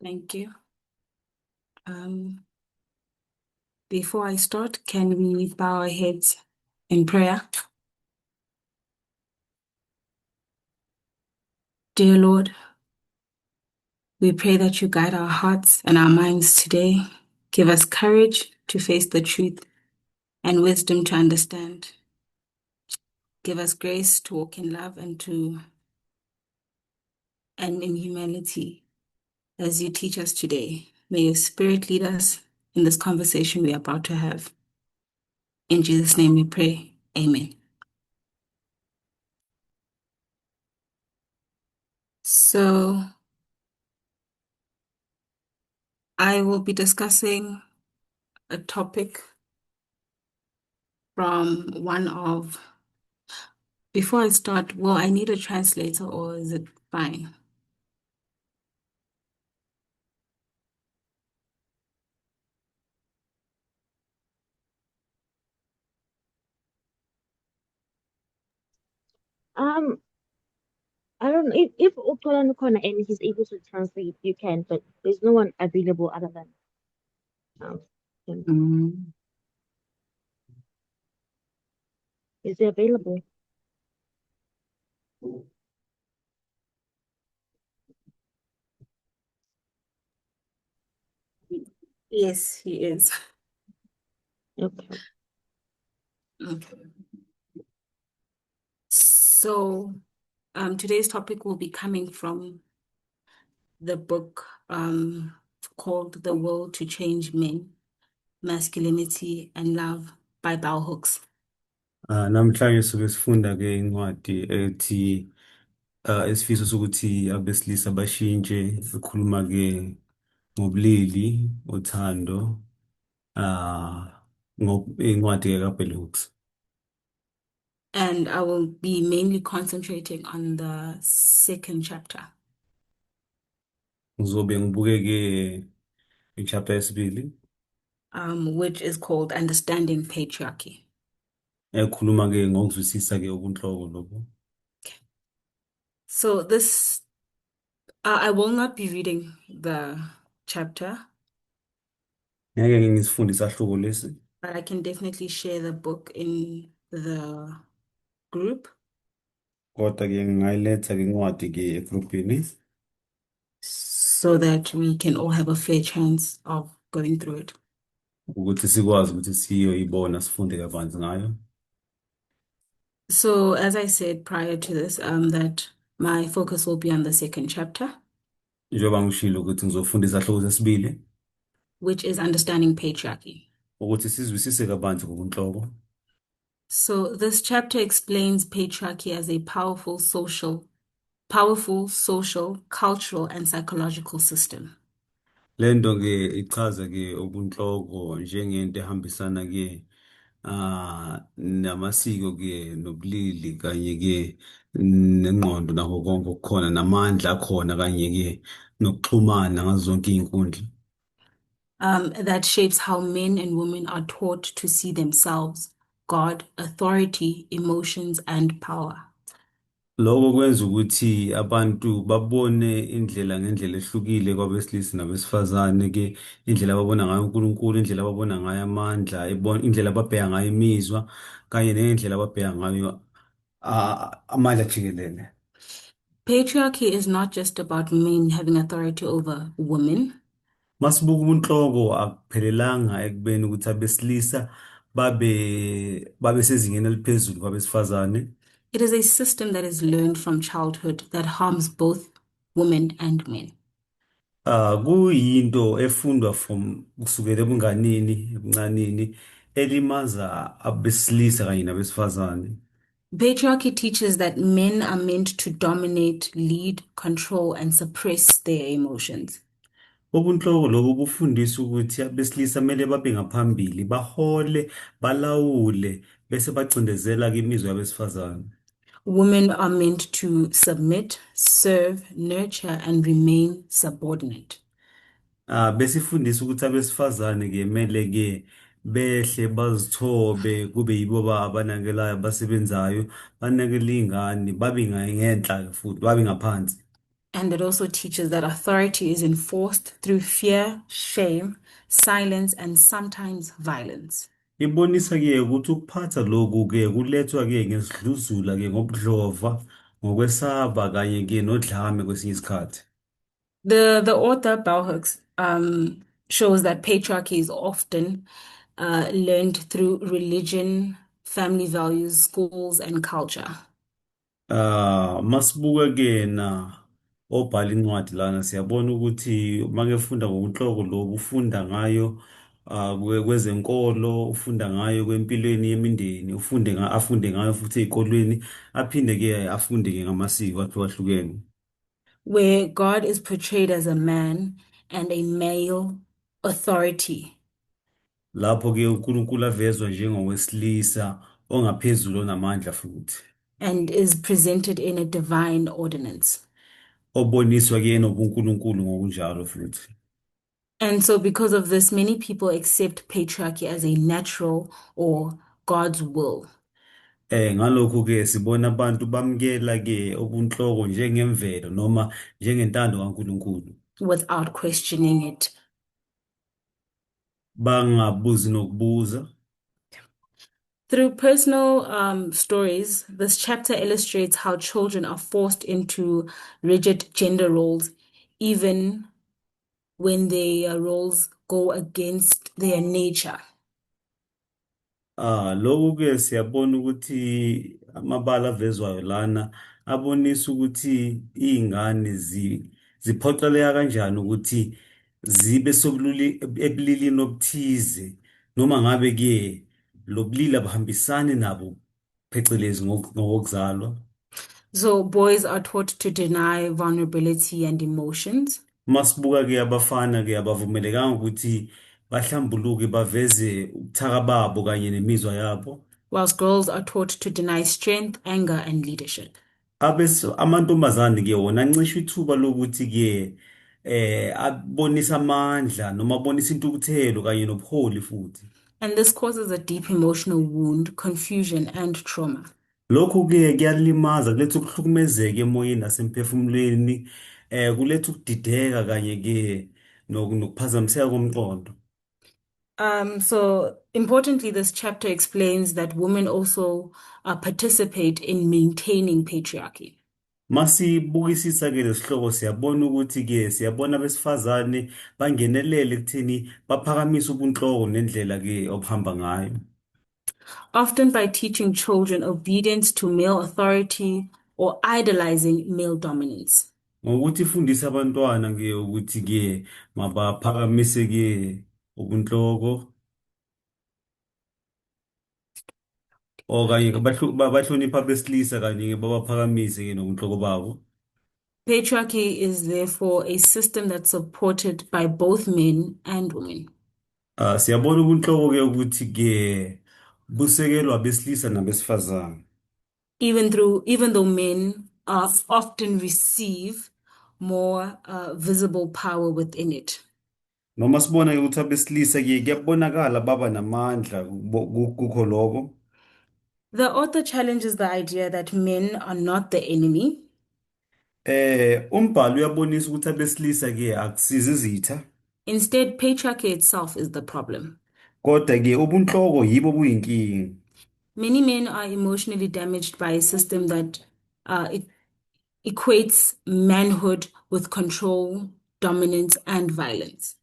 Thank you. Um, Before I start, can we bow our heads in prayer? Dear Lord, we pray that you guide our hearts and our minds today. Give us courage to face the truth and wisdom to understand. Give us grace to walk in love and in humility as you teach us today. May your spirit lead us in this conversation we are about to have. In Jesus' name we pray. Amen. So I will be discussing a topic from one of, before I start, will I need a translator or is it fine? Um, I don't know if Utola Corner and he's able to translate, you can, but there's no one available other than him. Mm, Is he available? yes, he is. Okay. Okay. So, today's topic will be coming from the book called The Will to Change Men, Masculinity and Love by Bell Hooks. Namhlanje sobe sifunda-ke incwadi ethi isifiso sokuthi abesilisa bashintshe ekhuluma-ke ngobulili, uthando, incwadi-ke kaBell Hooks. And I will be mainly concentrating on the second chapter, Ngizobe ngibuke-ke i-chapter yesibili which is called Understanding Patriarchy. ekhuluma-ke ngokuzwisisa-ke ubunhloko lobu. So I will not be reading the chapter, Ngeke ngisifunde isahluko lesi, but I can definitely share the book in the group kodwa-ke ngingayiletha-ke incwadi-ke egrupini so that we can all have a fair chance of going through it. ukuthi sikwazi ukuthi siyoyibona sifunde kabanzi ngayo. So as I said prior to this, that my focus will be on the second chapter, Njengoba ngishilo ukuthi ngizofunda isahluko sesibili which is Understanding Patriarchy. ukuthi sizwisise kabanzi ngobunhloko. So this chapter explains patriarchy as a powerful social, cultural, and psychological system. Lento-ke ichaza-ke ubunhloko njengento ehambisana-ke namasiko-ke nobulili kanye-ke nengqondo nakho konke okukhona namandla akhona kanye-ke nokuxhumana ngazo zonke iy'nkundla. That shapes how men and women are taught to see themselves, God, authority, emotions, and power. Lokho kwenza ukuthi abantu babone indlela ngendlela ehlukile kwabesilisa nabesifazane-ke, indlela ababona ngayo uNkulunkulu, indlela ababona ngayo amandla, indlela ababheka ngayo imizwa, kanye nendlela ababheka ngayo amandla jikelele. Patriarchy is not just about men having authority over women. Masibuka ubunhloko akuphelelanga ekubeni ukuthi abesilisa babe sezingeni eliphezulu kwabesifazane. It is a system that is learned from childhood that harms both women and men. Kuyinto efundwa from kusukela ebuncanini elimaza abesilisa kanye nabesifazane. Patriarchy teaches that men are meant to dominate, lead, control, and suppress their emotions. Ubunhloko lobu bufundisa ukuthi abesilisa kumele babe ngaphambili, bahole, balawule, bese bacindezela imizwa yabesifazane. Women are meant to submit, serve, nurture, and remain subordinate. Besifundisa ukuthi abesifazane-ke kumele-ke behle bazithobe kube yibo abanakelayo abasebenzayo banakele iy'ngane babe ngenhla futhi babe ngaphansi. And it also teaches that authority is enforced through fear, shame, silence, and sometimes violence. Ibonisa-ke ukuthi ukuphatha lokhu-ke kulethwa-ke ngesidluzula-ke ngokudlova, ngokwesaba kanye-ke nodlame kwesinye isikhathi. The author Bell Hooks shows that patriarchy is often learned through religion, family values, schools, and culture. Masibuka ke na obhala incwadi lana siyabona ukuthi make ufunda ngokunhloko lo ufunda ngayo kwezenkolo, ufunda ngayo kwempilweni yemindeni, afunde ngayo futhi ezikolweni, aphinde ke afunde ke ngamasiko ahlukahlukene. Where God is portrayed as a man and a male authority, Lapho ke uNkulunkulu avezwa njengowesilisa ongaphezulu onamandla futhi and is presented in a divine ordinance. oboniswa ke nobuNkulunkulu ngokunjalo futhi. And so, because of this, many people accept patriarchy as a natural or God's will. Ngalokhu ke sibona abantu bamkela ke obunhloko njengemvelo noma njengentando kaNkulunkulu, Without questioning it. bangabuzi nokubuza. Through personal stories, this chapter illustrates how children are forced into rigid gender roles, even when their roles go against their nature. Lokhu ke siyabona ukuthi amabala avezwayo lana abonisa ukuthi izingane ziphoqeleka kanjani ukuthi zibe ebulilini obuthize noma ngabe ke lobulili abahambisani nabo phecelezi ngokuzalwa. So boys are taught to deny vulnerability and emotions, Masibuka ke abafana ke abavumelekanga ukuthi bahlambuluke baveze ubuthaka babo kanye nemizwa yabo. whilst girls are taught to deny strength, anger, and leadership. Amantombazane ke wona ancisha ithuba lokuthi ke abonisa amandla noma abonisa intukuthelo kanye nobuholi futhi. And this causes a deep emotional wound, confusion, and trauma. Lokhu ke kuyalimaza, kuletha ukuhlukumezeka emoyeni nasemphefumulweni, kuletha ukudideka kanye ke nokuphazamiseka komqondo. So importantly, this chapter explains that women also participate in maintaining patriarchy. Masibukisisa ke lesihloko siyabona ukuthi ke siyabona abesifazane bangenelele ekutheni baphakamise ubunhloko nendlela ke obuhamba ngayo. Often by teaching children obedience to male authority or idolizing male dominance. Ngokuthi ifundise abantwana ke ukuthi ke mabaphakamise ke ubunhloko okanye bahlonipha abesilisa kanye ke babaphakamise ke nobunhloko babo. Patriarchy is therefore a system that's supported by both men and women. Siyabona ubunhloko ke ukuthi ke busekelwa abesilisa nabesifazane. Even though men often receive more visible power within it. Noma sibona ukuthi abesilisa ke kuyabonakala baba namandla kukho lokho. The author challenges the idea that men are not the enemy. Umbhalo uyabonisa ukuthi abesilisa ke akusizi izitha, Instead, patriarchy itself is the problem. kodwa ke ubunhloko yibo buyinkinga. Many men are emotionally damaged by a system that it equates manhood with control, dominance, and violence.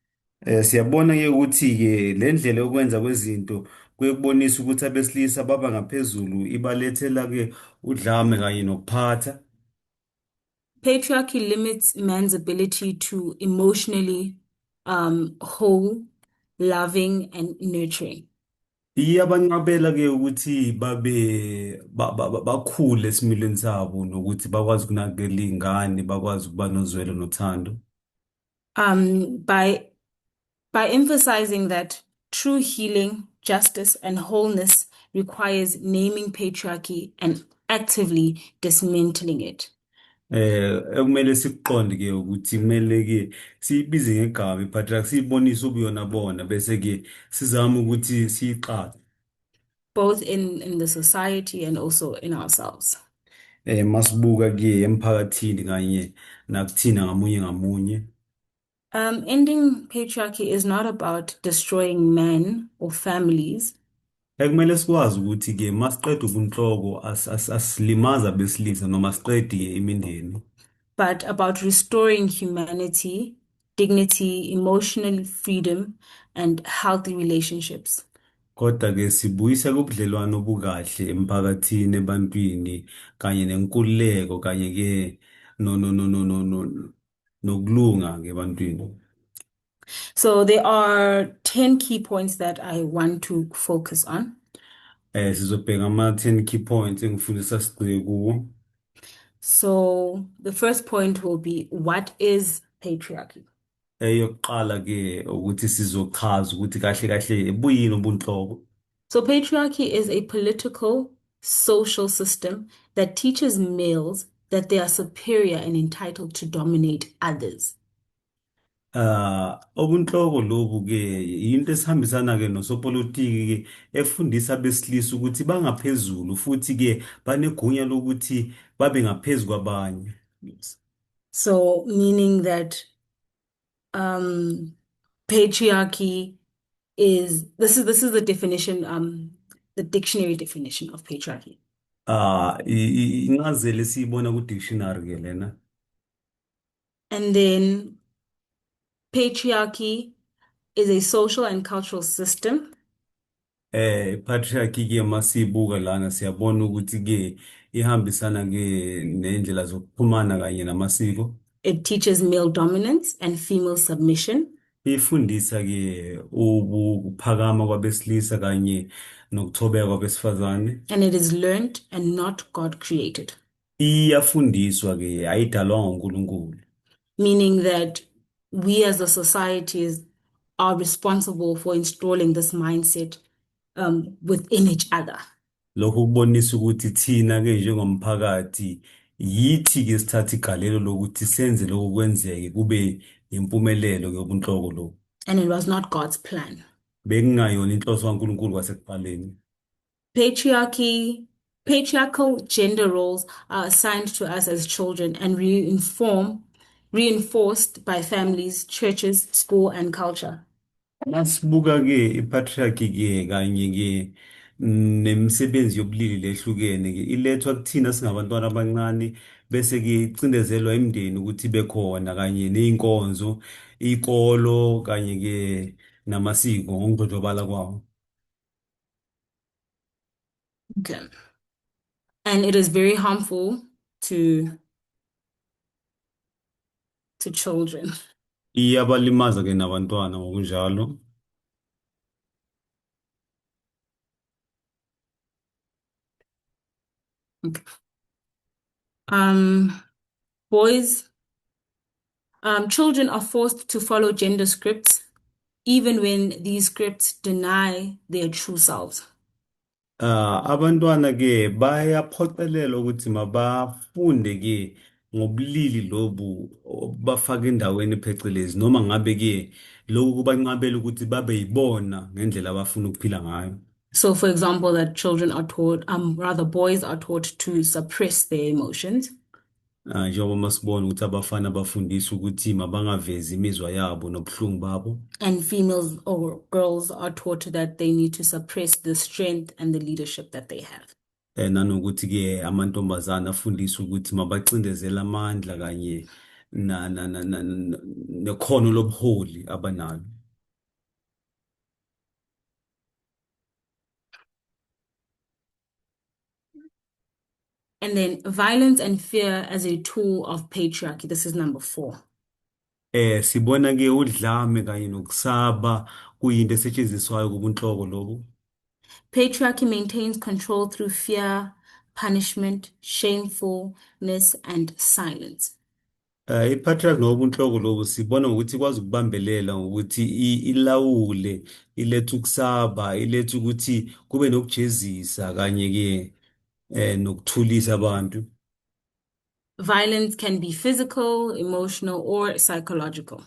Siyabona ke ukuthi ke le ndlela yokwenza kwezinto kuyekubonisa ukuthi abesilisa baba ngaphezulu ibalethela ke udlame kanye nokuphatha. Patriarchy limits man's ability to emotionally whole, loving, and nurturing. Iyabanqabela ke ukuthi bakhule esimilweni sabo nokuthi bakwazi ukunakekela izingane, bakwazi ukuba nozwelo nothando. By emphasizing that true healing, justice, and wholeness requires naming patriarchy and actively dismantling it. Ekumele sikuqonde ke ukuthi kumele ke siyibize ngegama ipatriarchy, siyibonise ubuyona bona bese ke sizama ukuthi siyiqale. Both in the society and also in ourselves. masibuka ke emphakathini kanye nakuthina ngamunye ngamunye. Ending patriarchy is not about destroying men or families, Kumele sikwazi ukuthi ke masiqeda ubunhloko asilimaza abesilisa noma siqedi ke imindeni. but about restoring humanity, dignity, emotional freedom, and healthy relationships. Kodwa ke sibuyisa kubudlelwano obukahle emphakathini ebantwini kanye nenkululeko kanye ke no nokulunga ke ebantwini. So there are 10 key points that I want to focus on. Sizobheka ama-10 key points engifundisa sigcike kuwo. So the first point will be, what is patriarchy? Eyokuqala ke ukuthi sizochaza ukuthi kahle kahle buyini ubunhloko. So patriarchy is a political, social system that teaches males that they are superior and entitled to dominate others. Obunhloko lobu ke into esihambisana ke nosopolitiki ke efundisa abesilisa ukuthi bangaphezulu futhi ke banegunya lokuthi babe ngaphezulu kwabanye. So meaning that patriarchy is this is the definition, the dictionary definition of patriarchy. Incazelo esiyibona ku dictionary ke lena. And then patriarchy is a social and cultural system Patriarchy ke masibuka lana siyabona ukuthi ke ihambisana ke nendlela zokuxhumana kanye namasiko. it teaches male dominance and female submission. Ifundisa ke ukuphakama kwabesilisa kanye nokuthobeka kwabesifazane. And it is learned and not God created. Iyafundiswa ke ayidalwanga uNkulunkulu. Meaning that we as a societies are responsible for installing this mindset within each other. Lokho kubonisa ukuthi thina ke njengomphakathi yithi ke sithatha igalelo lokuthi senze lokho kwenzeke kube impumelelo ke ubunhloko lo. And it was not God's plan. Bekungayona inhloso kaNkulunkulu kwasekuqaleni. Patriarchal gender roles are assigned to us as children and reinforced by families, churches, school, and culture. Masibuka ke ipatriarchy ke kanye ke nemisebenzi yobulili lehlukene ke ilethwa kuthina singabantwana abancane bese ke icindezelwa imindeni ukuthi bekhona kanye neinkonzo, ikolo kanye ke namasiko ngokudlobala kwawo. Okay. And it is very harmful to children. Iyabalimaza ke nabantwana ngokunjalo. Okay. Boys, children are forced to follow gender scripts, even when these scripts deny their true selves. Abantwana ke bayaphoqelelwa ukuthi mabafunde ke ngobulili lobu bafaka endaweni phecelezi noma ngabe ke lokhu kubanqabela ukuthi babe yibona ngendlela abafuna ukuphila ngayo. So, for example, that children are taught, rather boys are taught to suppress their emotions. Njengoba masibona ukuthi abafana bafundiswa ukuthi mabangavezi imizwa yabo nobuhlungu babo. And females or girls are taught that they need to suppress the strength and the leadership that they have. Nanokuthi ke amantombazana afundiswa ukuthi mabacindezela amandla kanye nekhono lobuholi abanalo. And then violence and fear as a tool of patriarchy. This is number 4. Sibona ke udlame kanye nokusaba kuyinto esetshenziswayo kubunhloko lobu. Patriarchy maintains control through fear, punishment, shamefulness, and silence. Ipatriarchy nobunhloko lobu sibona ukuthi ikwazi ukubambelela ngokuthi ilawule, iletha ukusaba, iletha ukuthi kube nokujezisa kanye ke nokuthulisa abantu. Violence can be physical, emotional, or psychological.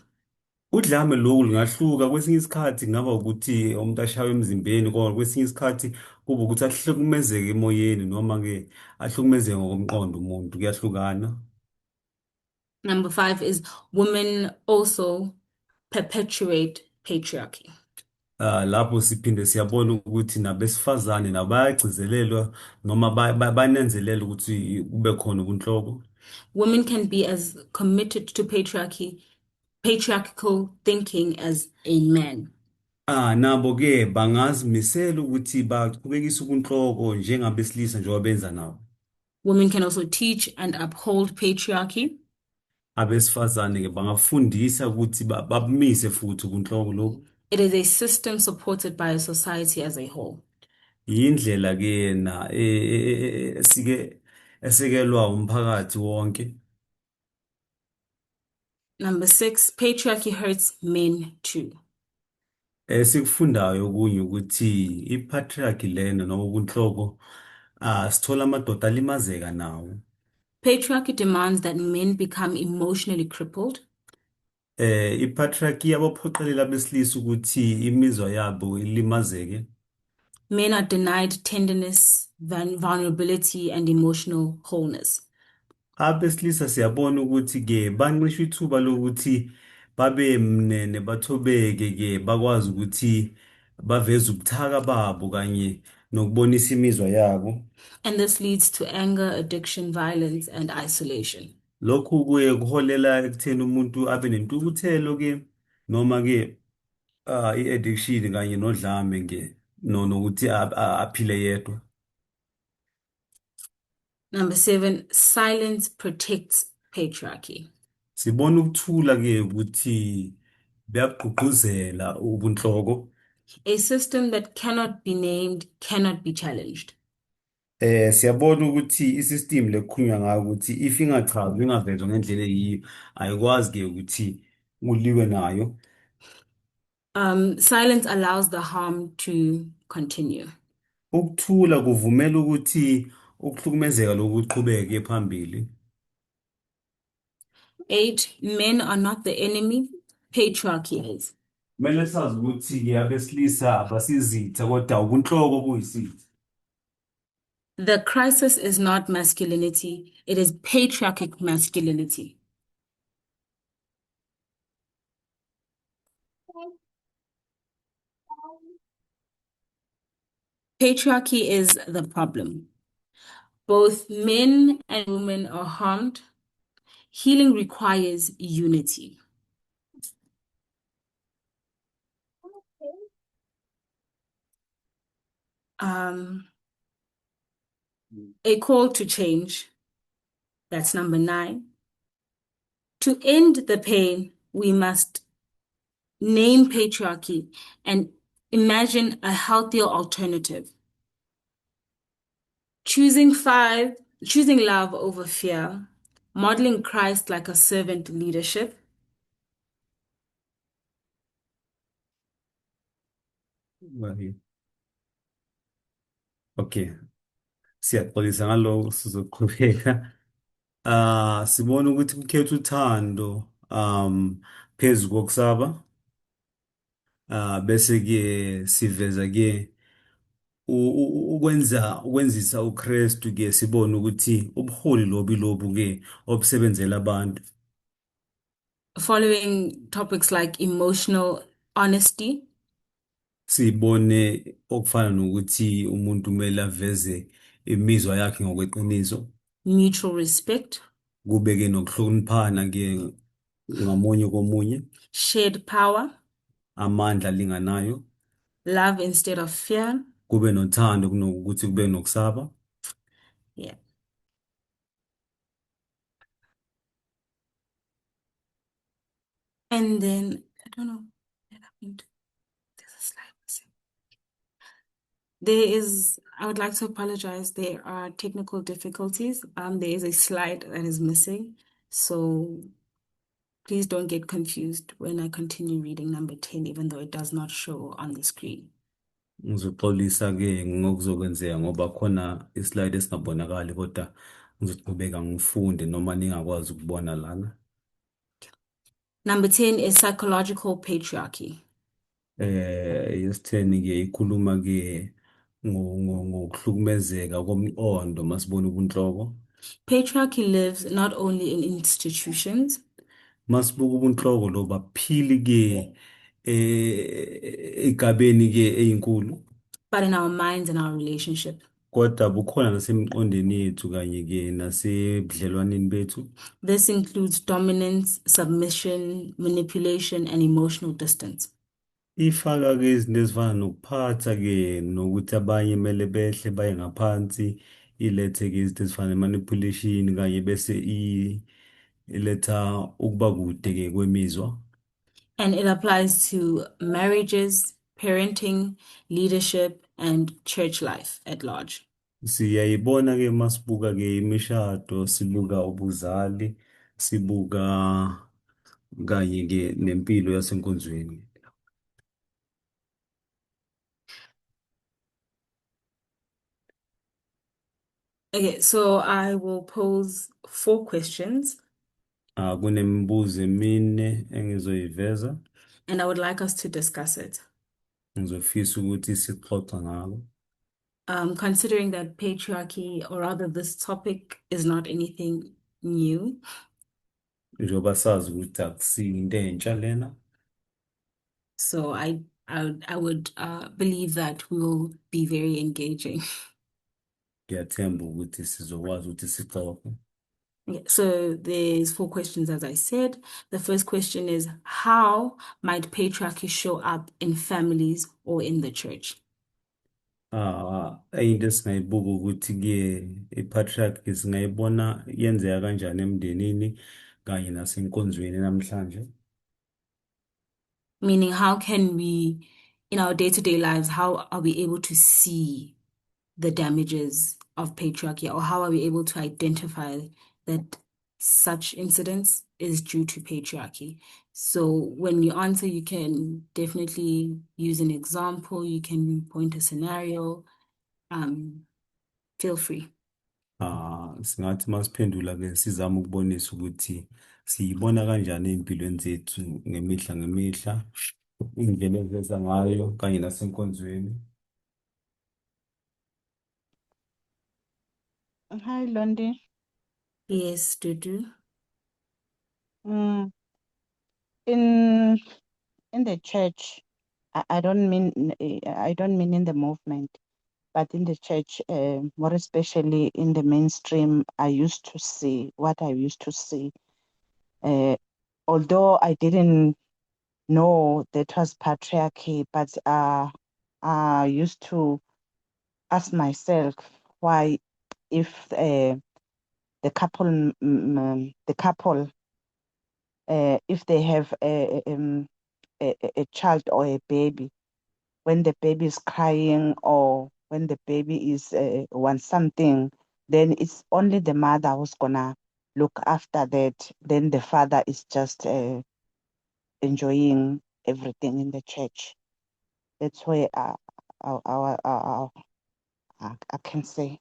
Udlame loku lungahluka kwesinye isikhathi kungaba ukuthi umuntu ashawe emzimbeni kodwa kwesinye isikhathi kube ukuthi ahlukumezeke emoyeni noma-ke ahlukumezeke ngokomqondo umuntu kuyahlukana. Number 5 is women also perpetuate patriarchy. Lapho siphinde siyabona ukuthi nabesifazane nabo bayagcizelelwa noma banenzelela ukuthi kube khona ubunhloko. Women can be as committed to patriarchal thinking as a man. Nabo-ke bangazimisela ukuthi baqhubekise ubunhloko njengabesilisa njengoba benza nabo. Women can also teach and uphold patriarchy. Abesifazane-ke bangafundisa ukuthi babumise futhi ubunhloko lobu. It is a system supported by a society as a whole. Yindlela-ke yena esekelwa umphakathi wonke. Number 6, patriarchy hurts men too. Sikufundayo okunye ukuthi i-patriarchy lena noma ubunhloko sithola amadoda alimazeka nawo. Patriarchy demands that men become emotionally crippled. I-patriarchy yabaphoqelela abesilisa ukuthi imizwa yabo ilimazeke. Men are denied tenderness, vulnerability, and emotional wholeness. Abesilisa siyabona ukuthi-ke banqishwa ithuba lokuthi babe mnene bathobeke-ke bakwazi ukuthi baveze ubuthaka babo kanye nokubonisa imizwa yabo. And this leads to anger, addiction, violence, and isolation. Lokhu kuye kuholela ekutheni umuntu abe nentukuthelo-ke noma-ke i-addiction kanye nodlame-ke nokuthi aphile yedwa. Number 7, silence protects patriarchy. Sibona ukuthula-ke ukuthi buyagqugquzela ubunhloko. A system that cannot be named cannot be challenged. Siyabona ukuthi i-system lekukhulunywa ngayo ukuthi if ingachazwa ingavezwa ngendlela eyiyo ayikwazi-ke ukuthi kuliwe nayo. Silence allows the harm to continue. Ukuthula kuvumela ukuthi ukuhlukumezeka lokuqhubeke phambili. 8, men are not the enemy, patriarchy is. Kumele sazi ukuthi-ke abesilisa abasizitha kodwa ubunhloko buyisitha. The crisis is not masculinity, it is patriarchic masculinity. Patriarchy is the problem. Both men and women are harmed. Healing requires unity. A call to change. That's number 9. To end the pain, we must name patriarchy and imagine a healthier alternative. Choosing love over fear, modeling Christ like a servant leadership. Okay. Siyaxolisa ngaloko sizoqhubeka. Sibona ukuthi kukhetha uthando phezu kokusaba. Bese-ke siveza-ke ukwenzisa uKristu-ke sibone ukuthi ubuholi lobu-ke obusebenzela abantu. Following topics like emotional honesty, Sibone okufana nokuthi umuntu kumele aveze imizwa yakhe ngokweqiniso. mutual respect, Kube-ke nokuhloniphana-ke ngamunye komunye. shared power, Amandla alinganayo. love instead of fear. Kube nothando kunokuthi kube nokusaba. Yeah. And then, I don't know what happened. There's a slide missing. I would like to apologize. There are technical difficulties. There is a slide that is missing. So please don't get confused when I continue reading number 10, even though it does not show on the screen. Ngizoxolisa-ke ngokuzokwenzeka ngoba khona islide esingabonakali kodwa ngizoqhubeka ngifunde noma ningakwazi ukubona lana. Number 10 is psychological patriarchy. Yesitheni ke ikhuluma ke ngokuhlukumezeka komqondo masibona ubunhloko. Patriarchy lives not only in institutions, Masibuka ubunhloko lo baphili ke egabeni ke eyinkulu but in our minds and our relationship. kodwa bukhona nasemqondweni yethu kanye ke nasebudlelwaneni bethu. This includes dominance, submission, manipulation, and emotional distance. Ifaka ke izinto ezifana nokuphatha ke nokuthi abanye kumele behle baye ngaphansi, ilethe ke izinto ezifana manipulation kanye bese iletha ukuba kude ke kwemizwa. And it applies to marriages, parenting, leadership, and church life at large. Siyayibona ke masibuka ke imishado, sibuka ubuzali, sibuka kanye ke nempilo yasenkonzweni. Okay, so I will pose 4 questions, Kunemibuzo emine engizoyiveza, and I would like us to discuss it. ngizofisa ukuthi sixoxe ngalo. Considering that patriarchy, or rather this topic, is not anything new, Njengoba sazi ukuthi akusiyo into entsha lena. so I would believe that we will be very engaging. Ngiyathemba ukuthi sizokwazi ukuthi sixoxe. Okay, so there's 4 questions, as I said. The first question is, how might patriarchy show up in families or in the church? Into esingayibuka ukuthi ke i-patriarchy singayibona yenzeka kanjani emndenini kanye nasenkonzweni namhlanje. Meaning, how can we, in our day-to-day lives, how are we able to see the damages of patriarchy, or how are we able to identify that such incidents is due to patriarchy? So when you answer, you can definitely use an example, you can point a scenario. Feel free. Singathi masiphendula ke sizama ukubonisa ukuthi siyibona kanjani empilweni zethu ngemihla ngemihla, indlela eveza ngayo kanye nasenkonzweni. Hi, Londi. Yes, Dudu. Mm, in the church, I don't mean in the movement, but in the church, more especially in the mainstream, I used to see what I used to see. Although I didn't know that was patriarchy, but I used to ask myself why, if the couple, if they have a child or a baby, when the baby is crying or when the baby is wants something, then it's only the mother who's gonna look after that. Then the father is just enjoying everything in the church. That's where I can say.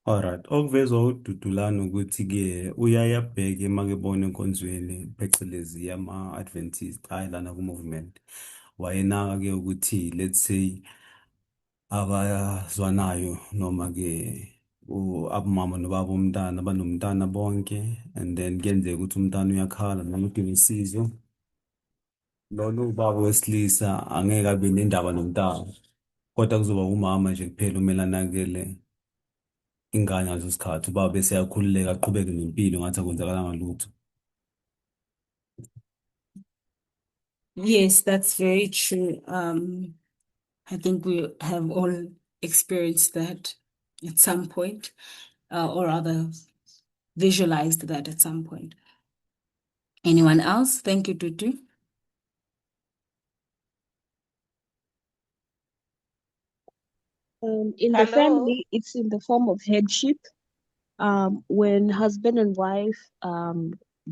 Alright, okuvezwa uDudulana ukuthi ke uyaye abheke makebona enkonzweni phecelezi yama-Adventist hayi lana ku-movement. Wayenaka ke ukuthi let's say abazwanayo noma ke abomama nobaba bomntana banomntana bonke, and then kuyenzeka ukuthi umntana uyakhala noma udinga usizo. Lolo ubaba wesilisa angeke abe nendaba nomntana, kodwa kuzoba umama nje kuphela kumele anakele ingane ngaleso sikhathi, ubaba bese yakhululeka aqhubeke nempilo ngathi akwenzakalanga lutho. Yes, that's very true. I think we have all experienced that at some point, or rather visualized that at some point. Anyone else? Thank you, Dudu. In the Hello? family, it's in the form of headship. When husband and wife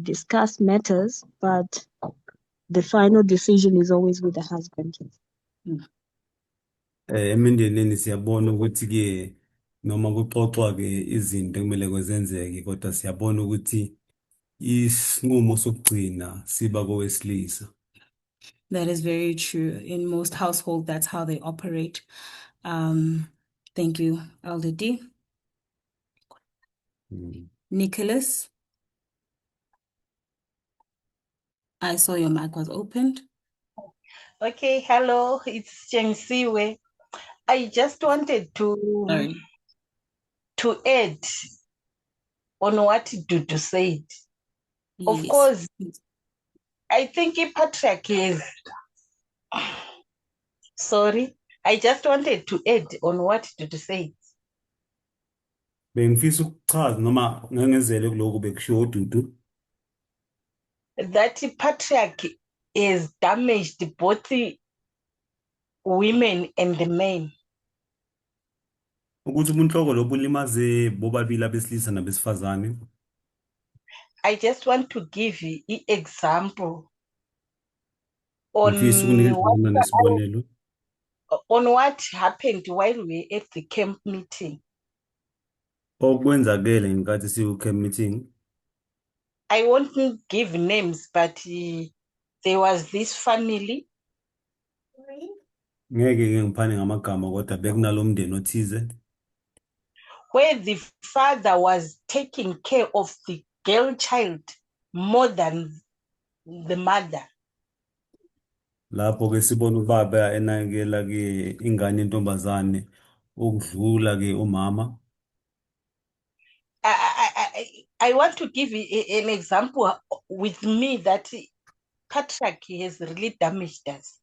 discuss matters, but the final decision is always with the husband. Emindenini siyabona ukuthi ke noma kuxoxwa ke izinto kumele kwezenzeke, kodwa siyabona ukuthi isinqumo sokugcina siba kowesilisa. That is very true. In most households, that's how they operate. Thank you, Elder D. Mm. Nicholas, I saw your mic was opened. Okay, hello, it's Chengsiwe. I just wanted Sorry. to add on what Dudu said. Of Yes. course, I think patriarchy is sorry. I just wanted to add on what Dudu said. Bengifisa ukuchaza noma ngengezele kuloko bekushiwo uDudu That patriarchy has damaged both the women and the men. ukuthi ubunhloko lobu bulimaze bobabili abesilisa nabesifazane. I just want to give you an example Ngifisa ukunikeza nesibonelo on what happened while we were at the camp meeting. okwenzakele ngenkathi siku-camp meeting. I won't give names, but there was this family Ngeke-ke ngiphane ngamagama kodwa bekunalo mndeni othize where the father was taking care of the girl child more than the mother. lapho-ke sibona ubaba enakekela-ke ingane yentombazane ukudlula-ke umama. I want to give an example with me that patriarchy has really damaged us.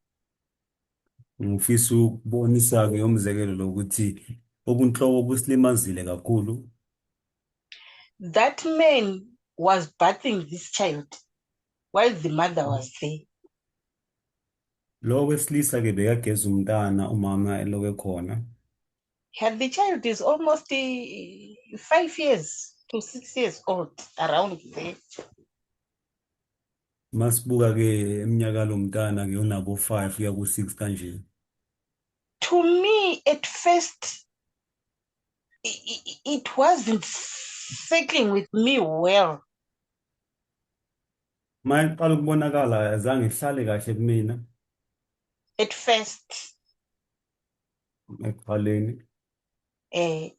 Ngifisa ukubonisa-ke umzekelo lokuthi ubunhloko busilimazile kakhulu. That man was bathing this child while the mother was there. Lo wesilisa-ke bekageza umntana umama eloke khona. And the child is almost 5 years to 6 years old, around there. Masibuka-ke eminyaka lo mntana-ke unabo 5 kuya ku-6 kanje. To me, at first, it wasn't settling with me well. Mayiqala ukubonakala azange ihlale kahle kumina At first, ekuqaleni. uh,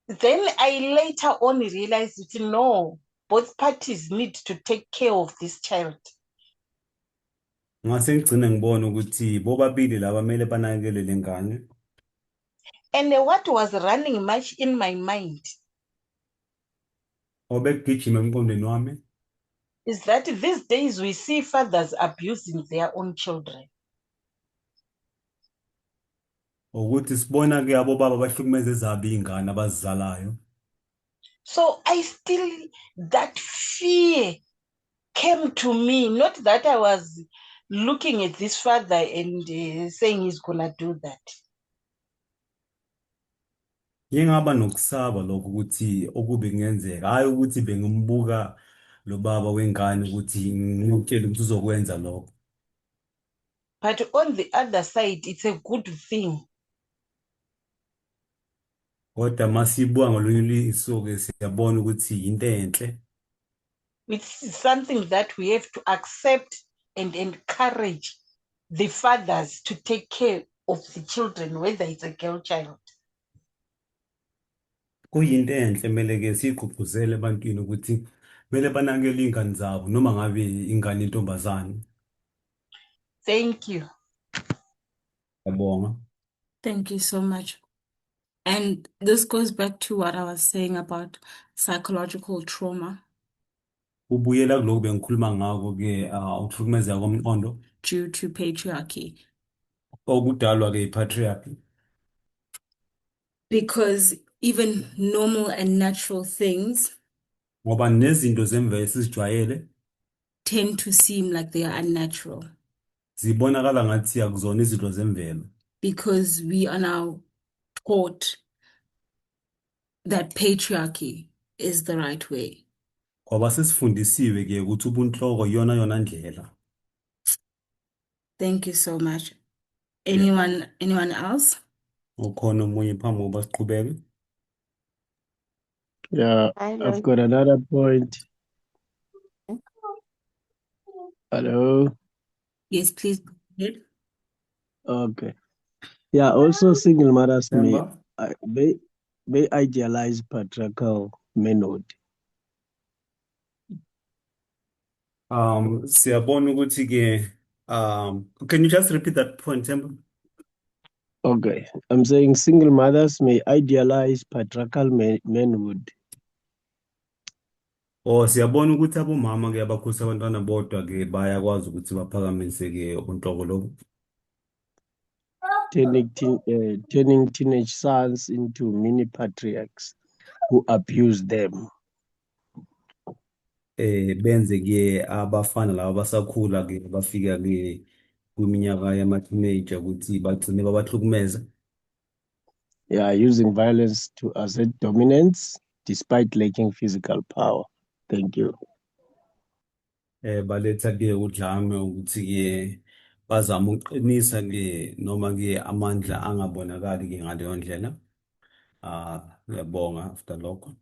then I later on realized that no, both parties need to take care of this child. Ngase ngigcine ngibona ukuthi bobabili laba kumele banakekele le ngane. And what was running much in my mind Obekugijima emqondweni wami is that these days we see fathers abusing their own children. ukuthi sibona-ke abobaba bahlukumeza ezabo iy'ngane abazizalayo. So I still, that fear came to me, not that I was looking at this father and saying he's gonna do that. Ngingaba nokusaba lokho ukuthi okube kungenzeka, hayi ukuthi bengimbuka lo baba wengane ukuthi ngimtshele ukuthi uzokwenza lokho. But on the other side, it's a good thing. Kodwa masibuka ngolunye iso-ke siyabona ukuthi yinto enhle. It's something that we have to accept and encourage the fathers to take care of the children, whether it's a girl child. Kuyinto enhle kumele-ke siyigqugquzele ebantwini ukuthi kumele banakekele iy'ngane zabo noma ngabe ingane yentombazane. Thank you. Ngiyabonga. Thank you so much. And this goes back to what I was saying about psychological trauma Ubuyela kuloko bengikhuluma ngako-ke ukuhlukumezeka komqondo due to patriarchy. okudalwa-ke i-patriarchy. Because even normal and natural things Ngoba nezinto zemvelo esizijwayele tend to seem like they are unnatural zibonakala ngathi akuzona izinto zemvelo because we are now taught that patriarchy is the right way. ngoba sesifundisiwe-ke ukuthi ubunhloko iyona yona ndlela. Thank you so much. Anyone else? Ukhona omunye phambi kokuba siqhubeke? Yeah, Hi, I've Lon. got another point. Hello. Yes, please go ahead. Okay. Yeah, also single mothers Themba? may idealize patriarchal manhood. Siyabona ukuthi-ke, can you just repeat that point, Themba? Okay. I'm saying single mothers may idealize patriarchal manhood. Siyabona ukuthi abomama-ke abakhulisa abantwana bodwa-ke bayakwazi ukuthi baphakamise-ke ubunhloko lobu. Turning teenage sons into mini patriarchs who abuse them. Benze-ke abafana laba abasakhula-ke bafika-ke kwiminyaka yama-teenager ukuthi bagcine babahlukumeza. Yeah, using violence to assert dominance despite lacking physical power. Thank you. Baletha-ke udlame ukuthi-ke bazame ukuqinisa-ke noma-ke amandla angabonakali-ke ngaleyo ndlela. Ngiyabonga after lokho.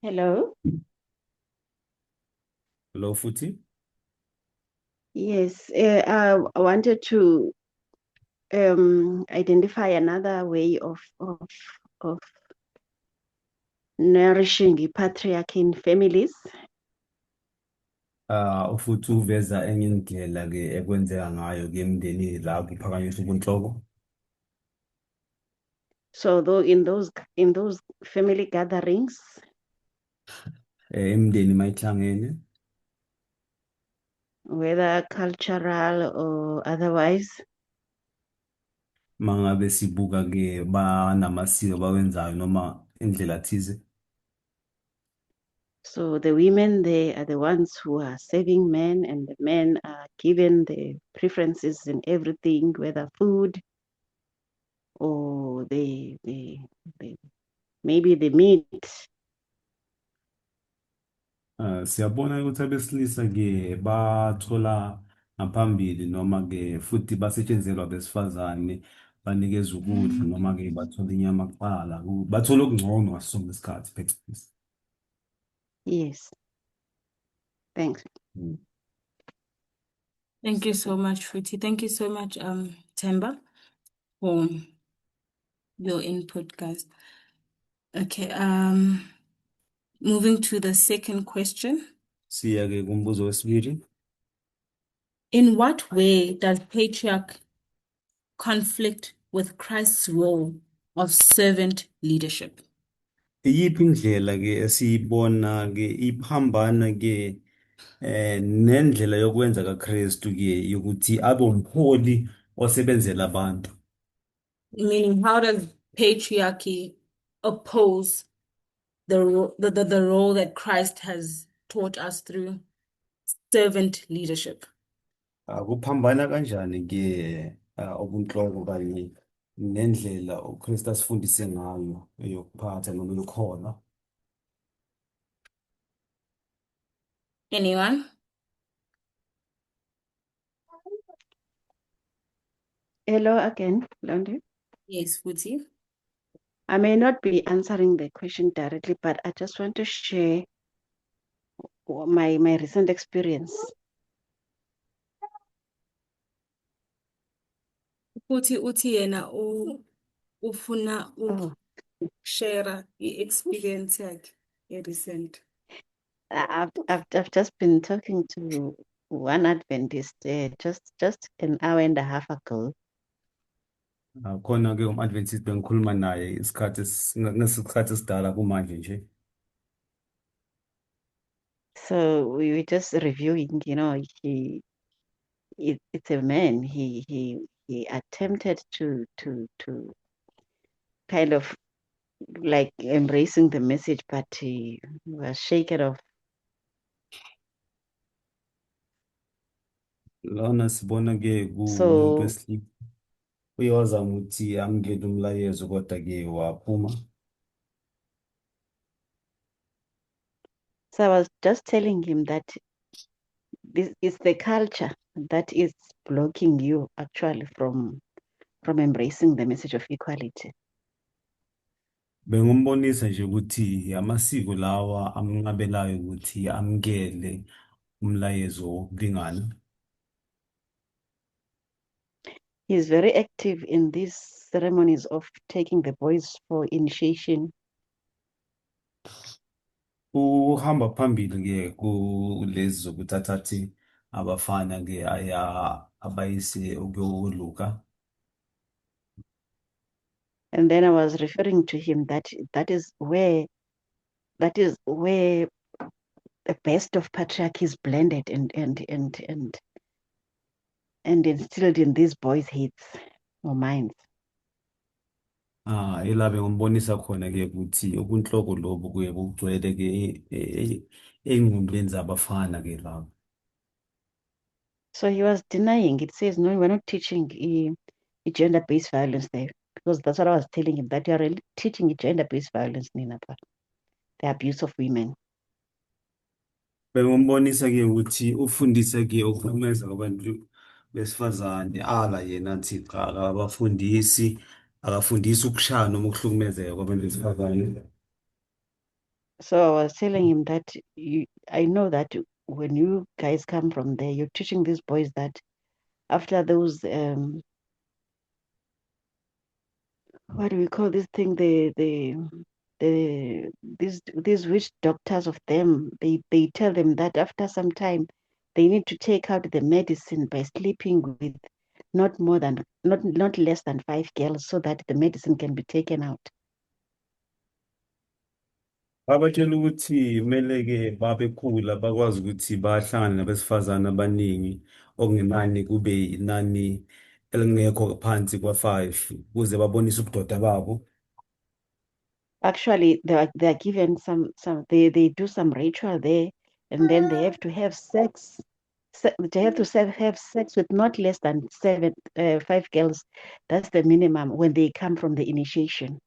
Hello. Lo futhi. Yes, I wanted to identify another way of nourishing the patriarchy in families. Futhi uveza enye indlela-ke ekwenzeka ngayo-ke emndenini la kuphakanyiswa ubunhloko. So though in those family gatherings, Imindeni mayihlangene, whether cultural or otherwise, mangabe sibuka-ke banamasiko abawenzayo noma indlela thize. so the women, they are the ones who are serving men, and the men are given the preferences in everything, whether food or the maybe the meat. Siyabona ukuthi abesilisa-ke bathola ngaphambili noma-ke futhi basetshenzelwa abesifazane banikeza ukudla noma-ke bathola inyama kuqala, bathola okungcono ngaso sonke isikhathi phecelezi. Yes. Thanks. Thank you so much, Futhi. Thank you so much, Themba, for your input, guys. Okay, moving to the second question. Siya-ke kumbuzo wesibili. In what way does patriarch conflict with Christ's role of servant leadership? Iyiphi indlela-ke esiyibona-ke iphambana-ke nendlela yokwenza kaKristu-ke yokuthi abe umholi osebenzela abantu. Meaning, how does patriarchy oppose the role that Christ has taught us through servant leadership? Kuphambana kanjani-ke ubunhloko kanye nendlela uKristu asifundise ngayo eyokuphatha noma yokuhola? Anyone? Hello again, Londi. Yes, Futhi. I may not be answering the question directly, but I just want to share my recent experience. Futhi uthi yena ufuna Oh, share experience yakhe recent. I've just been talking to one Adventist just an hour and a half ago. Khona-ke um-Adventist bengikhuluma naye ngesikhathi esidala kumanje nje. So we were just reviewing, it's a man. He attempted to kind of like embracing the message, but he was shaken off. Lona sibona-ke kuwumuntu So wesilisa uye wazama ukuthi amukele umlayezo kodwa-ke waphuma. I was just telling him that this is the culture that is blocking you actually from from embracing the message of equality. Bengimbonisa nje ukuthi amasiko lawa amnqabelayo ukuthi amkele umlayezo wokulingana. He is very active in these ceremonies of taking the boys for initiation. Uhamba phambili ke kulezi zokuthathathi abafana ke abayise ukuyoluka. And then I was referring to him that is where the best of patriarchy is blended and instilled in these boys' heads or minds. Elabe ngombonisa khona ke ukuthi ubunhloko lobu kuye bugcwele ke engqondweni zabafana ke labo. So he was denying. It says, no, we're not teaching gender-based violence there, because that's what I was telling him, that you are really teaching gender-based violence, Nina, the abuse of women. Bengimbonisa ke ukuthi ufundise ke ukuhlukumeza kwabantu besifazane yena athi cha akafundisi ukushaya noma ukuhlukumezeka kwabantu besifazane. So I was telling him that I know that when you guys come from there, you're teaching these boys that after those what do we call this thing? These witch doctors of them, they tell them that after some time they need to take out the medicine by sleeping with not less than 5 girls so that the medicine can be taken out. Babatshela ukuthi kumele ke babekhula bakwazi ukuthi bahlangane nabesifazane abaningi okungenani kube inani elingekho phansi kwa-5 ukuze babonise ubudoda babo. Actually, they are given they do some ritual there, and then they have to have sex. They have to have sex with not less than 5 girls. That's the minimum when they come from the initiation.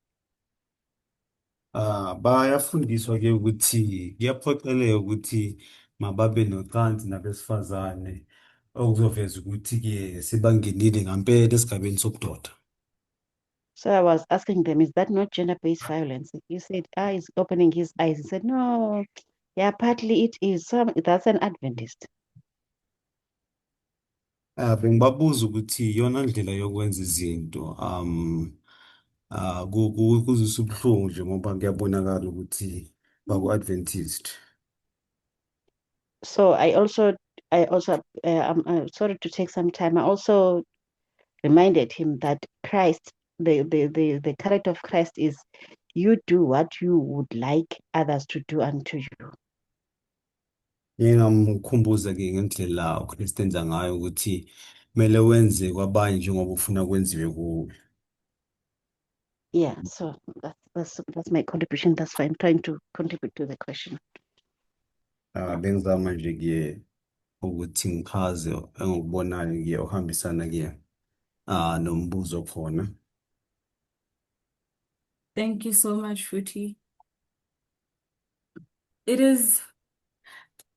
Bayafundiswa ke ukuthi kuyaphoqeleka ukuthi mababe nocansi nabesifazane okuzoveza ukuthi ke sebangenile ngampela esigabeni sobudoda. So I was asking them, is that not gender-based violence? He said, he's opening his eyes. He said, no, yeah, partly it is. That's an Adventist. Bengibabuza ukuthi iyona ndlela yokwenza izinto kuzwisa ubuhlungu nje ngoba kuyabonakala ukuthi baku-Adventist. So I also I'm sorry to take some time. I also reminded him that Christ, the character of Christ is, you do what you would like others to do unto you. Ngingamkhumbuza ke ngendlela uKristu enza ngayo ukuthi kumele wenze kwabanye njengoba ufuna kwenziwe kuwe. Yeah, so that's my contribution. That's why I'm trying to contribute to the question. Bengizama nje ke ukuthi ngichaze engikubonayo ke ohambisana ke nombuzo khona. Thank you so much, Futhi.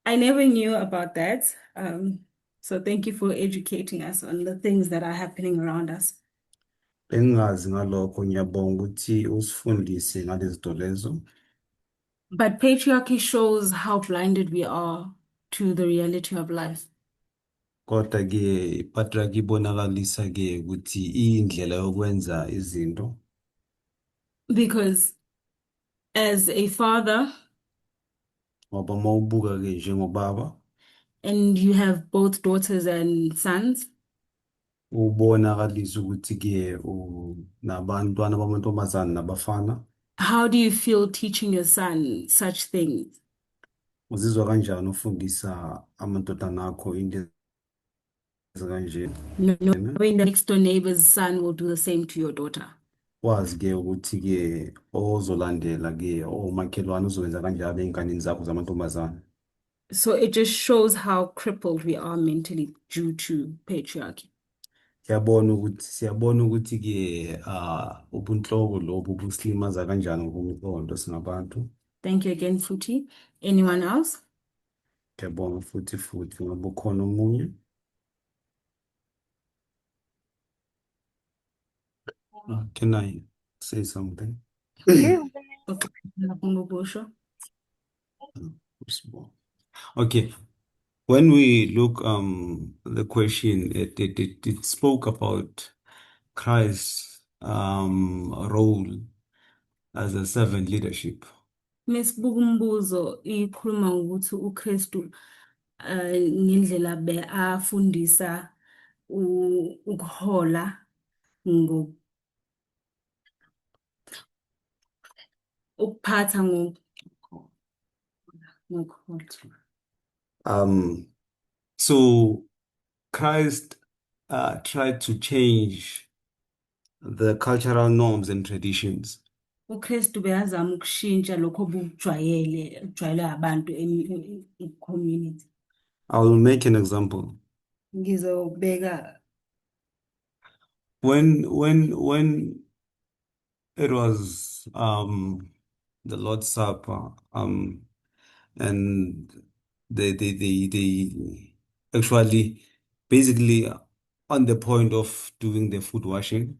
I never knew about that. So thank you for educating us on the things that are happening around us. Bengazi ngalokho ngiyabonga ukuthi usifundise ngalezi zinto lezo. But patriarchy shows how blinded we are to the reality of life. Kodwa ke ipatriarchy ibonakalisa ke ukuthi indlela yokwenza izinto. Because as a father, Ngoba mawubuka ke njengobaba, and you have both daughters and sons, ubonakalisa ukuthi ke nabantwana bamantombazane nabafana. how do you feel teaching your son such things? Uzizwa kanjani ufundisa amadodana akho into ezikanje? Knowing the next door neighbor's son will do the same to your daughter. Wazi ke ukuthi ke ozolandela ke omakhelwane uzokwenza kanjalo ey'nganeni zakho zamantombazane. So it just shows how crippled we are mentally due to patriarchy. Siyabona ukuthi ke ubunhloko lobu busilimaza kanjani ngokomqondo singabantu. Thank you again, Futhi. Anyone else? Ngiyabonga futhi ngabe ukhona omunye. Can I say something? Okay. Okay. Ngakubusho. Okay. When we look the question, it spoke about Christ's role as a servant leadership. Mesibuka umbuzo ikhuluma ngokuthi uKristu ngendlela afundisa ukuhola ukuphatha ngokuhola. So Christ tried to change the cultural norms and traditions. uKristu beyazama ukushintsha lokho okujwayele abantu community. I will make an example. Ngizobeka When it was the Lord's Supper and they actually basically on the point of doing the food washing.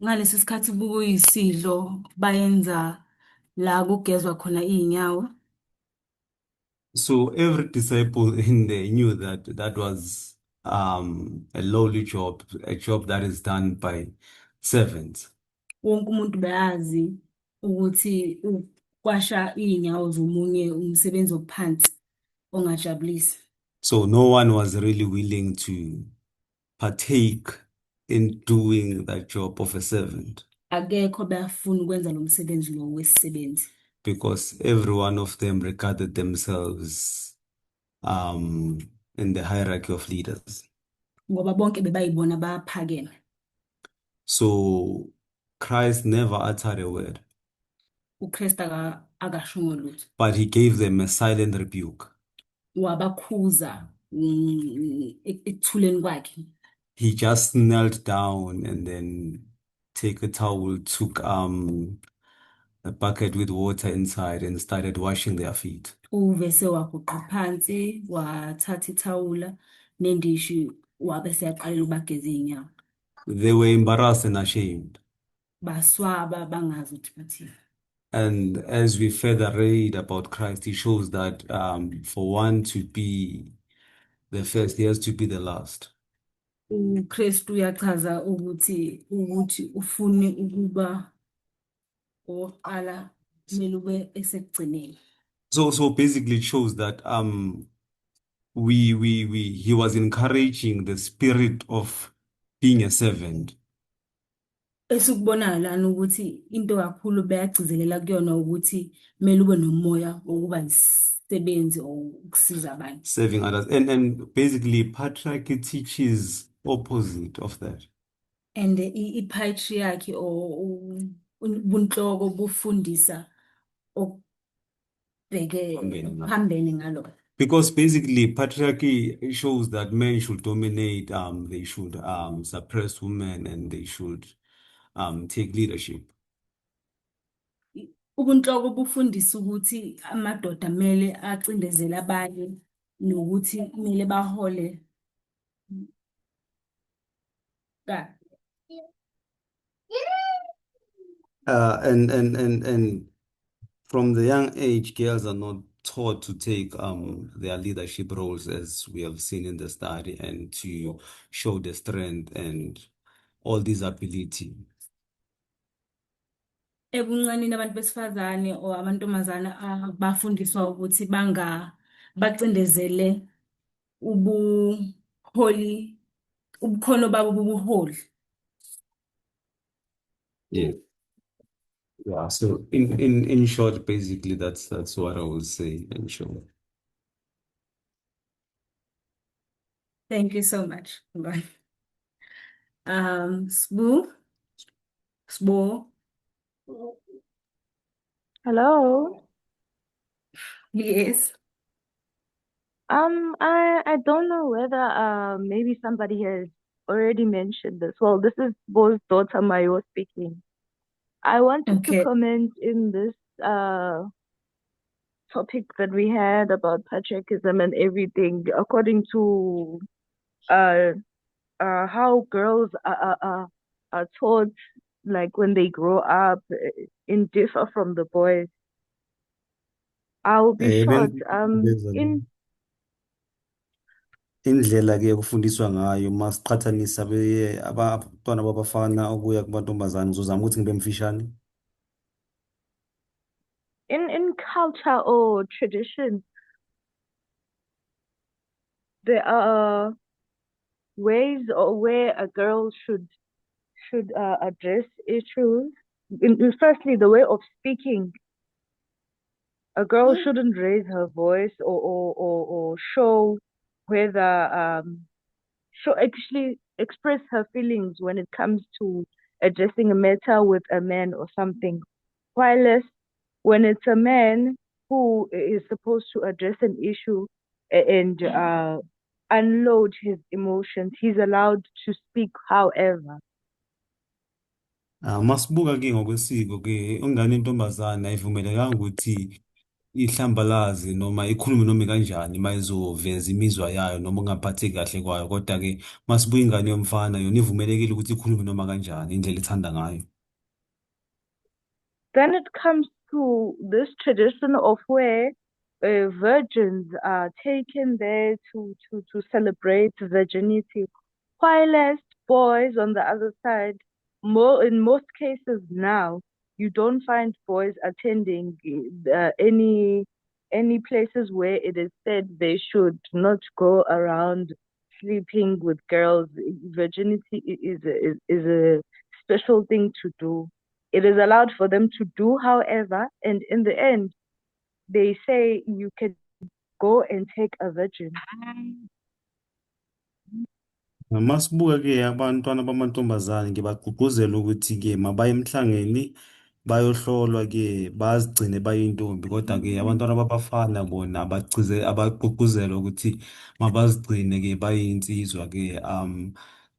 ngalesi sikhathi bukuyisidlo bayenza la kugezwa khona iy'nyawo. So every disciple in there knew that that was a lowly job, a job that is done by servants. Wonke umuntu beyazi ukuthi ukwasha iy'nyawo zomunye umsebenzi ophansi ongajabulisi. So no one was really willing to partake in doing that job of a servant Akekho beyafuna ukwenza lo msebenzi lo wesisebenzi because every one of them regarded themselves in the hierarchy of leaders. ngoba bonke bebayibona baphakeme. So Christ never uttered a word, uKristu akashongo lutho. but he gave them a silent rebuke. Wabakhuza ekuthuleni kwakhe. He just knelt down and then took a bucket with water inside and started washing their feet. Uvese waguqa phansi wathatha ithawula nendishi wabe seyaqalela ubageza iy'nyawo. They were embarrassed and ashamed. Baswaba bangazi ukuthi bathini. And as we further read about Christ, he shows that for one to be the first, he has to be the last. uKristu uyachaza ukuthi ufune ukuba oqala kumele ube esekugcineni. So basically it shows that he was encouraging the spirit of being a servant. Esikubonayo lana ukuthi into kakhulu beyagcizelela kuyona ukuthi kumele ube nomoya wokuba isisebenzi ukusiza abantu. Serving others. And basically patriarchy teaches opposite of that. And i-patriarchy or ubunhloko bufundisa okubheke phambene ngalo. Because basically patriarchy shows that men should dominate, they should suppress women, and they should take leadership. Ubunhloko bufundisa ukuthi amadoda kumele acindezele abanye nokuthi kumele bahole ka. And from the young age, girls are not taught to take their leadership roles, as we have seen in the study, and to show the strength and all this ability. Ebuncanini abantu besifazane or amantombazana bafundiswa ukuthi bacindezele ubukhono babo bobuholi. Yeah. Yeah. So in short, basically that's what I would say in short. Thank you so much. Bye. Sbu. Hello. Yes. I don't know whether maybe somebody has already mentioned this. Well, this is Bo's daughter Mayo speaking. I wanted to Okay. comment in this topic that we had about patriarchism and everything, according to how girls are taught like when they grow up, in differ from the boys. I'll be short. Indlela-ke kufundiswa ngayo masiqhathanisa abantwana babafana ukuya kumantombazane ngizozama ukuthi ngibe mfishane. In culture or tradition, there are ways or where a girl should address issues. Firstly, the way of speaking. A girl shouldn't raise her voice or show whether actually express her feelings when it comes to addressing a matter with a man or something. While when it's a man who is supposed to address an issue and unload his emotions, he's allowed to speak however. Masibuka-ke ngokwesiko-ke ingane yentombazane ayivumelekanga ukuthi ihlambalaze noma ikhulume noma kanjani mayizoveza imizwa yayo noma ungaphatheki kahle kwayo, kodwa-ke masibuka ingane yomfana yona ivumelekile ukuthi ikhulume noma kanjani indlela ethanda ngayo. Then it comes to this tradition of where virgins are taken there to celebrate virginity, while boys on the other side, in most cases now, you don't find boys attending any places where it is said they should not go around sleeping with girls. Virginity is a special thing to do. It is allowed for them to do, however, and in the end, they say you can go and take a virgin. Masibuka-ke abantwana bamantombazane ngibagqugquzela ukuthi-ke mabaye emhlangeni bayohlolwa-ke bazigcine bayintombi, kodwa-ke abantwana babafana bona abagqugquzelwa ukuthi mabazigcine-ke bayinsizwa-ke.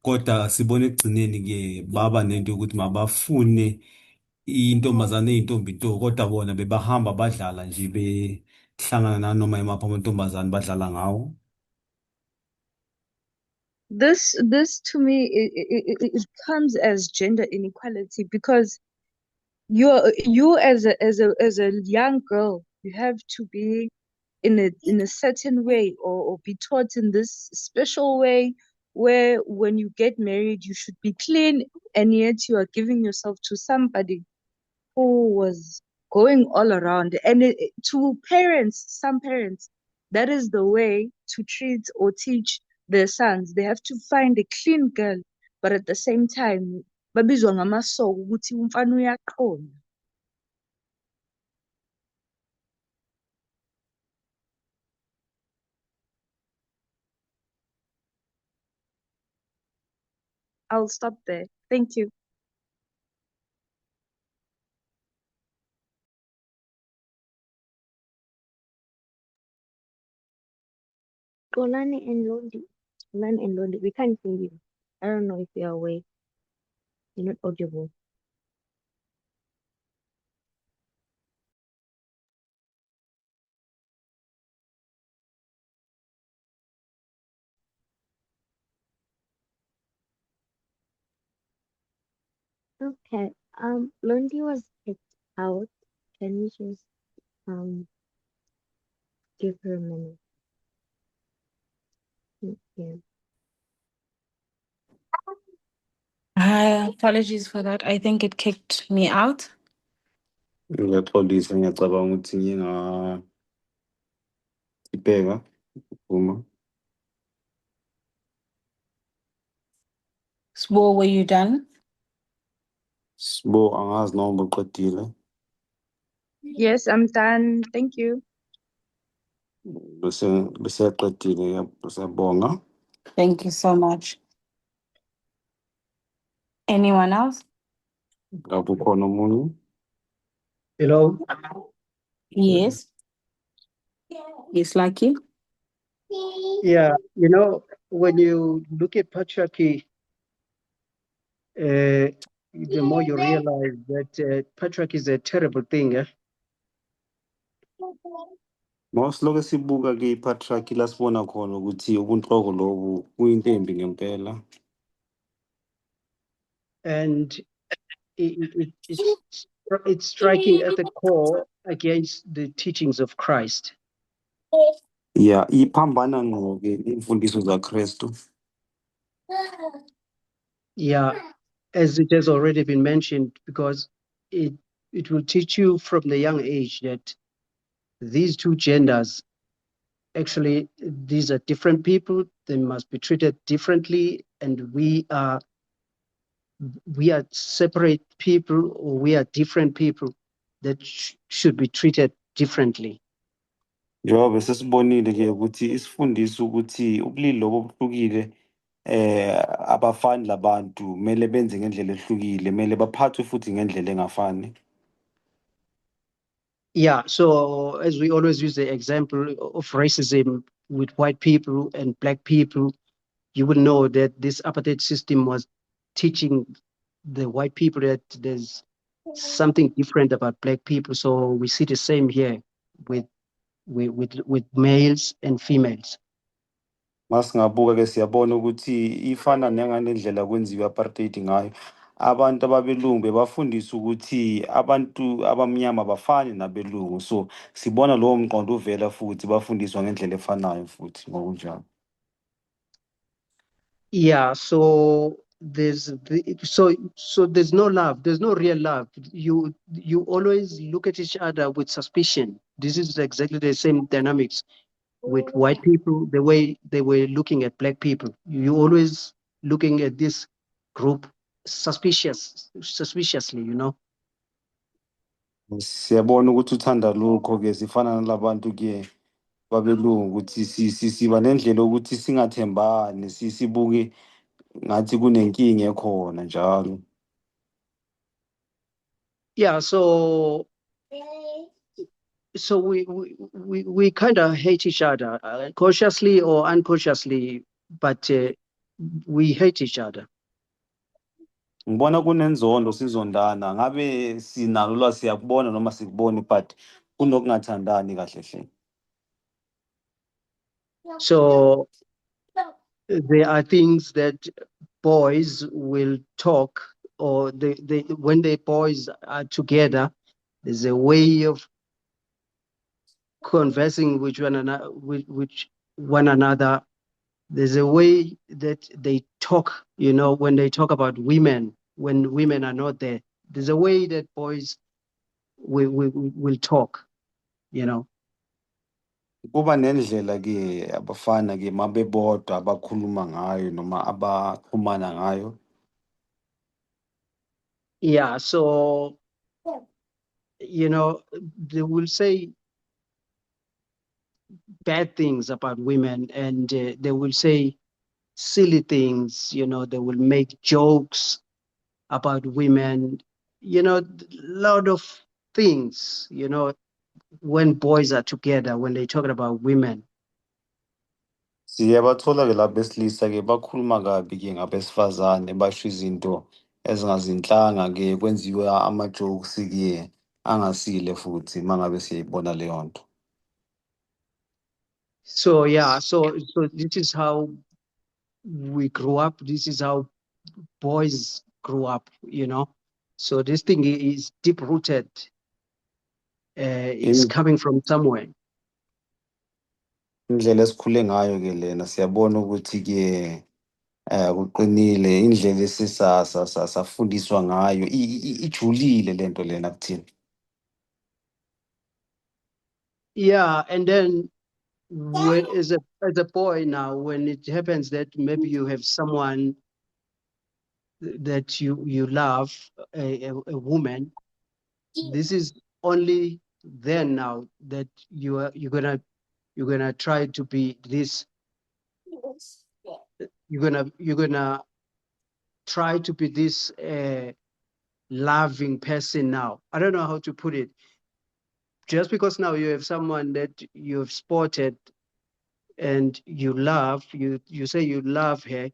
Kodwa sibona ekugcineni-ke baba nento yokuthi mabafune intombazane eyintombi nto, kodwa bona bebahamba badlala nje behlangana nanoma yimaphi amantombazane badlala ngawo. This to me it comes as gender inequality, because you as a young girl, you have to be in a certain way or be taught in this special way where when you get married you should be clean, and yet you are giving yourself to somebody who was going all around. And to some parents, that is the way to treat or teach their sons. They have to find a clean girl, but at the same time, babizwa ngamasoko ukuthi umfana uyaqona. I'll stop there. Thank you. Xolani and Londi, we can't hear you. I don't know if you're awake. You're not audible. Okay. Londi was kicked out. Can you just give her a minute? Thank you. Hi, apologies for that. I think it kicked me out. Ngiyaxolisa, ngiyacabanga ukuthi ngingayibheka uma. Swo, were you done? Sibo, angazi noma uqedile. Yes, I'm done. Thank you. Bese yaqedile, siyabonga. Thank you so much. Anyone else? Ngabe ukhona omunye? Hello. Yes. Yes, Lucky. Yeah, when you look at patriarchy, the more you realize that patriarchy is a terrible thing. Mawusiloke sibuka-ke i-patriarchy la sibona khona ukuthi ubunhloko lobu kuyinto embi ngempela. And it's striking at the core against the teachings of Christ. Yeah, iphambana ngqo ke imfundiso zaKristu. Yeah, as it has already been mentioned, because it will teach you from the young age that these two genders, actually, these are different people. They must be treated differently, and we are separate people, or we are different people that should be treated differently. Njengoba sesibonile ke ukuthi isifundisa ukuthi ubulili lobo obuhlukile abafani labantu kumele benze ngendlela ehlukile, kumele baphathwe futhi ngendlela engafani. Yeah, so as we always use the example of racism with white people and black people, you will know that this apartheid system was teaching the white people that there's something different about black people. So we see the same here with males and females. Masingabuka ke siyabona ukuthi ifana njengalendlela kwenziwa apartheid ngayo. Abantu ababelungu bebafundisa ukuthi abantu abamnyama bafani nabelungu. So sibona lowo mqondo uvela futhi bafundiswa ngendlela efanayo futhi ngokunjalo. Yeah, so there's there's no love, there's no real love. You always look at each other with suspicion. This is exactly the same dynamics with white people, the way they were looking at black people. You always looking at this group suspiciously, you know. Siyabona ukuthi uthanda lokho ke sifana nalabantu ke babelungu ukuthi siba nendlela ukuthi singathembani, sibuke ngathi kunenkinga ekhona njalo. Yeah, so we kind of hate each other, consciously or unconsciously, but we hate each other. Ngibona kunenzondo sizondana, ngabe sinalo la siyakubona noma sikuboni, but kunokungathandani kahle hle. So there are things that boys will talk, or when the boys are together, there's a way of conversing with one another. There's a way that they talk, you know, when they talk about women, when women are not there. There's a way that boys will talk, you know. Kuba nendlela ke abafana ke mabebodwa abakhuluma ngayo noma abaxhumana ngayo. Yeah, so you know, they will say bad things about women, and they will say silly things, you know, they will make jokes about women, you know, a lot of things, you know, when boys are together, when they're talking about women. Siyabathola ke labesilisa ke bakhuluma kabi ke ngabesifazane, basho izinto ezingazinhlanga ke kwenziwa ama-jokes ke angasile futhi mangabe siyayibona leyo nto. So yeah, so this is how we grew up. This is how boys grew up, you know. So this thing is deep rooted. It's coming from somewhere. Indlela esikhule ngayo ke lena siyabona ukuthi ke kuqinile indlela safundiswa ngayo ijulile lento lena kuthina. Yeah, and then when as a boy now, when it happens that maybe you have someone that you love, a woman, this is only then now that you're gonna try to be this. You're gonna try to be this loving person now. I don't know how to put it. Just because now you have someone that you've spotted and you love, you say you love her,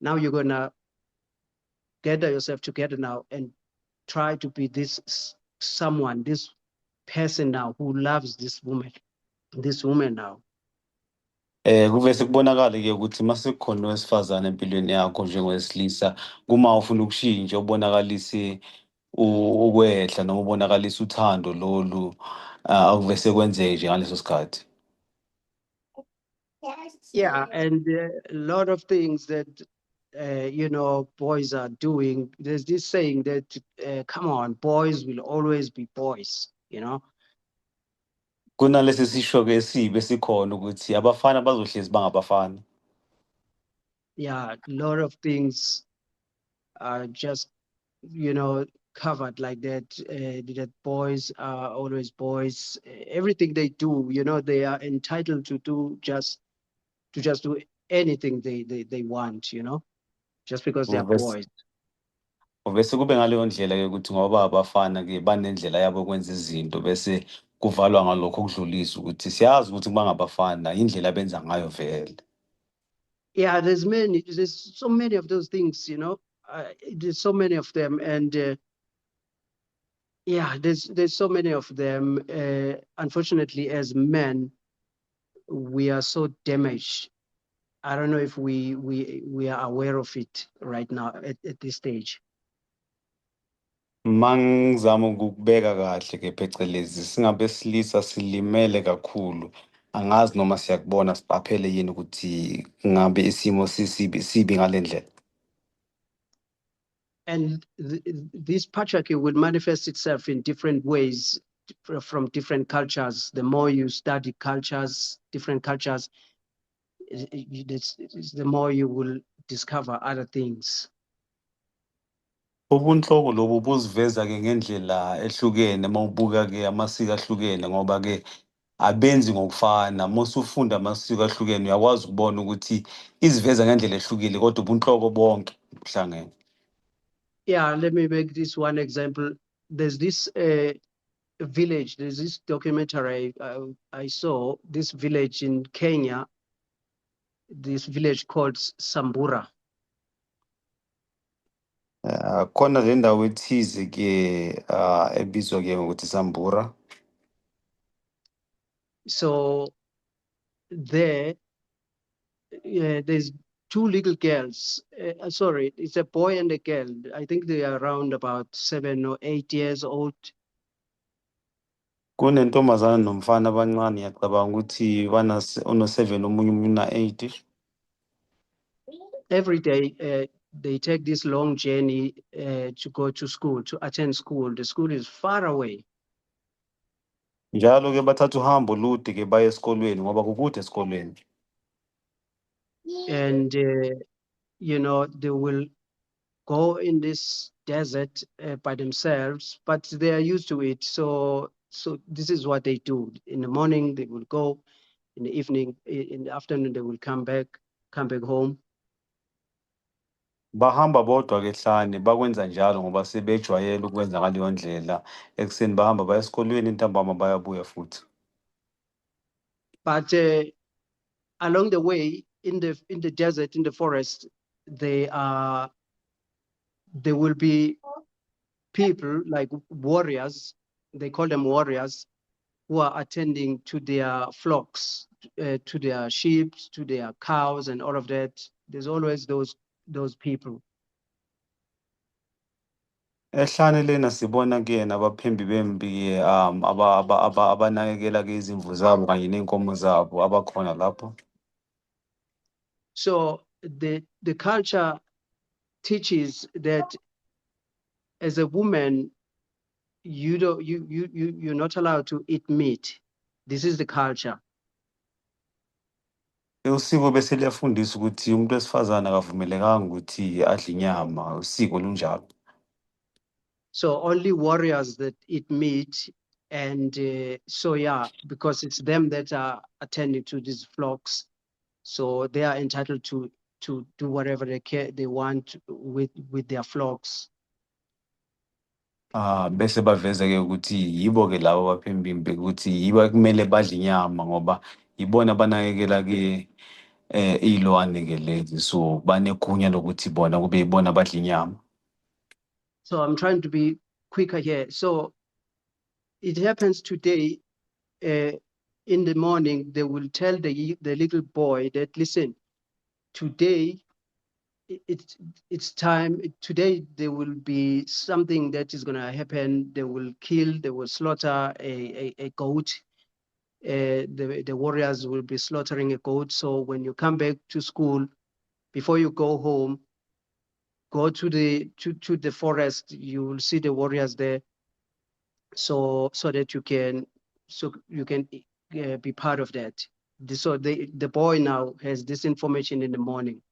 now you're gonna gather yourself together now and try to be this someone, this person now who loves this woman now. Kuvese kubonakale ke ukuthi masekukhona owesifazane empilweni yakho njengowesilisa, kuma ufuna ukushintsha ubonakalise ukwehla noma ubonakalisa uthando lolu akuvese kwenzeke nje ngaleso sikhathi. Yeah, and a lot of things that boys are doing. There's this saying that come on, boys will always be boys, Kunalesi sisho-ke esibi esikhona ukuthi abafana bazohlezi bangabafana. Yeah, a lot of things are just covered like that. That boys are always boys. Everything they do, they are entitled to do just do anything they want, just because they are boys. Bese kube ngaleyo ndlela-ke ukuthi ngoba abafana-ke banendlela yabo yokwenza izinto bese kuvalwa ngalokho okudlulisa ukuthi siyazi ukuthi kuba ngabafana indlela abenza ngayo vele. Yeah, there's so many of those things, there's so many of them, and yeah, there's so many of them. Unfortunately, as men, we are so damaged. I don't know if we are aware of it right now at this stage. Mangizama ukubeka kahle-ke phecelezi singabesilisa silimele kakhulu. Angazi noma siyakubona siqaphele yini ukuthi ngabe isimo sibi ngale ndlela. And this patriarchy will manifest itself in different ways from different cultures. The more you study different cultures, the more you will discover other things. Ubunhloko lobu buziveza-ke ngendlela ehlukene mawubuka-ke amasiko ahlukene ngoba-ke abenzi ngokufana. Mosufunda amasiko ahlukene uyakwazi ukubona ukuthi iziveza ngendlela ehlukile kodwa ubunhloko bonke buhlangene. Yeah, let me make this one example. There's this village, there's this documentary I saw, this village in Kenya, this village called Sambura. Khona le ndawo ethize-ke ebizwa-ke ngokuthi Sambura. So there's two little girls. Sorry, it's a boy and a girl. I think they are around about 7 or 8 years old. Kunentombazana nomfana abancane ngiyacabanga ukuthi uno-7 omunye una-8. Every day they take this long journey to go to school, to attend school. The school is far away. Njalo-ke bathatha uhambo olude-ke baye esikolweni ngoba kukude esikolweni. And they will go in this desert by themselves, but they are used to it. So this is what they do. In the morning they will go, in the evening, in the afternoon they will come back home. Bahamba bodwa-ke ehlane bakwenza njalo ngoba sebejwayele ukwenza ngaleyo ndlela. Ekuseni bahamba baya esikolweni, ntambama bayabuya futhi. But along the way, in the desert, in the forest, there will be people like warriors. They call them warriors, who are attending to their flocks, to their sheep, to their cows, and all of that. There's always those people. Ehlane lena sibona-ke nabaphembi bempi abanakekela-ke izimvu zabo kanye ney'nkomo zabo abakhona lapho. So the culture teaches that as a woman, you're not allowed to eat meat. This is the culture. Usiko bese liyafundisa ukuthi umuntu wesifazane akavumelekanga ukuthi adle inyama, usiko lunjalo. So only warriors that eat meat, and so yeah, because it's them that are attending to these flocks, so they are entitled to do whatever they want with their flocks. Bese baveza-ke ukuthi yibo-ke labo abaphemba impi ukuthi yibo kumele badle inyama ngoba yibona abanakekela-ke iy'lwane-ke lezi, so banegunya lokuthi bona kube yibona badla inyama. So I'm trying to be quicker here. So it happens today, in the morning, they will tell the little boy that, listen, today it's time. Today there will be something that is going to happen. They will kill, they will slaughter a goat. The warriors will be slaughtering a goat. So when you come back to school, before you go home, go to the forest. You will see the warriors there. So that you can be part of that. So the boy now has this information in the morning.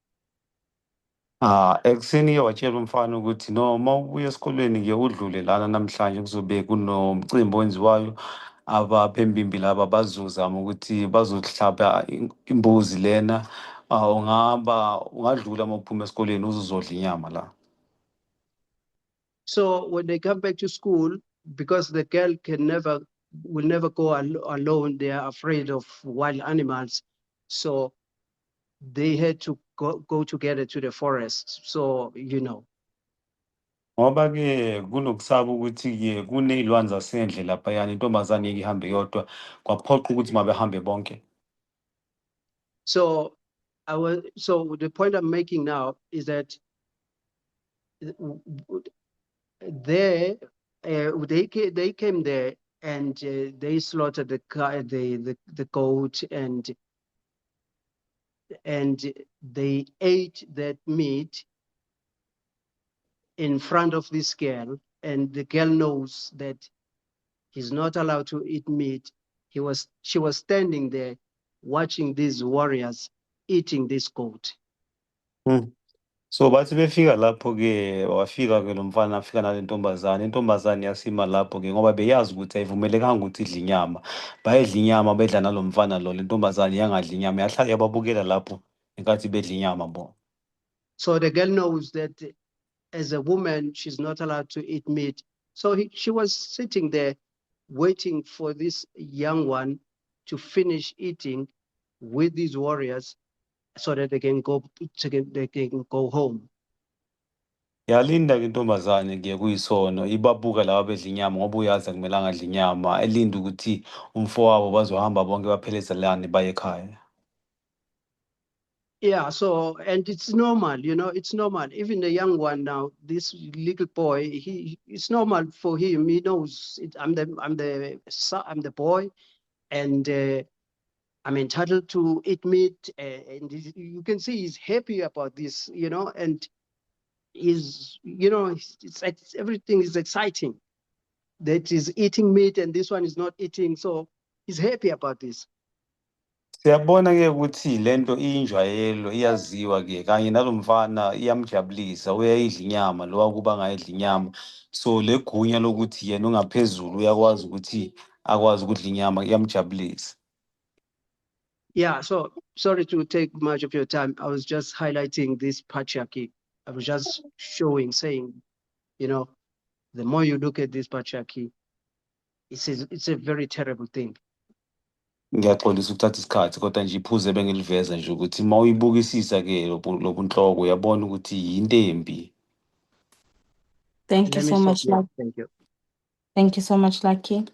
Ekuseni watshela umfana ukuthi noma ubuya esikolweni ke udlule lana namhlanje kuzobe kunomcimbi owenziwayo abaphembi laba bazozama ukuthi bazohlaba imbuzi lena. Ungadlula uma uphuma esikoleni uzodla inyama la. So when they come back to school, because the girl will never go alone, they are afraid of wild animals. So they had to go together to the forest. So, Ngoba ke kunokusaba ukuthi ke kuney'lwane zasendle laphayana intombazane ngeke ihambe yodwa kwaphoqa ukuthi mabehambe bonke. So the point I'm making now is that they came there and they slaughtered the goat and they ate that meat in front of this girl, and the girl knows that he's not allowed to eat meat. She was standing there watching these warriors eating this goat. So bathi befika lapho ke wafika ke lo mfana afika nale ntombazane. Intombazane yasima lapho ke ngoba beyazi ukuthi ayivumelekanga ukuthi idle inyama. Bayedla inyama bedla nalo mfana lo. Le ntombazane yangadla inyama yahlala yababukela lapho ngenkathi bedla inyama bo. So the girl knows that as a woman, she's not allowed to eat meat. So she was sitting there waiting for this young one to finish eating with these warriors so that they can go home. Yalinda ke intombazane ke kuyisono ibabuka laba bedla inyama ngoba uyazi akumelanga adle inyama elinda ukuthi umfowabo bazohamba bonke baphelezelane baye ekhaya. Yeah, so, and it's normal, it's normal. Even the young one now, this little boy, it's normal for him. He knows I'm the boy, and I'm entitled to eat meat. And you can see he's happy about this, and everything is exciting. That is eating meat, and this one is not eating, so he's happy about this. Siyabona ke ukuthi lento iyinjwayelo iyaziwa ke kanye nalo mfana iyamjabulisa uyayidla inyama lo wakuba ngayidla inyama. So legunya lokuthi yena ungaphezulu uyakwazi ukuthi akwazi ukudla inyama iyamjabulisa. Yeah, so sorry to take much of your time. I was just highlighting this patriarchy. I was just saying, the more you look at this patriarchy, it's a very terrible thing. Ngiyaxolisa ukuthatha isikhathi kodwa nje iphuze bengiliveza nje ukuthi uma uyibukisisa ke lobunhloko uyabona ukuthi yinto embi. Thank you Let me so stop much, here. Lucky. Thank you. Thank you so much, Lucky.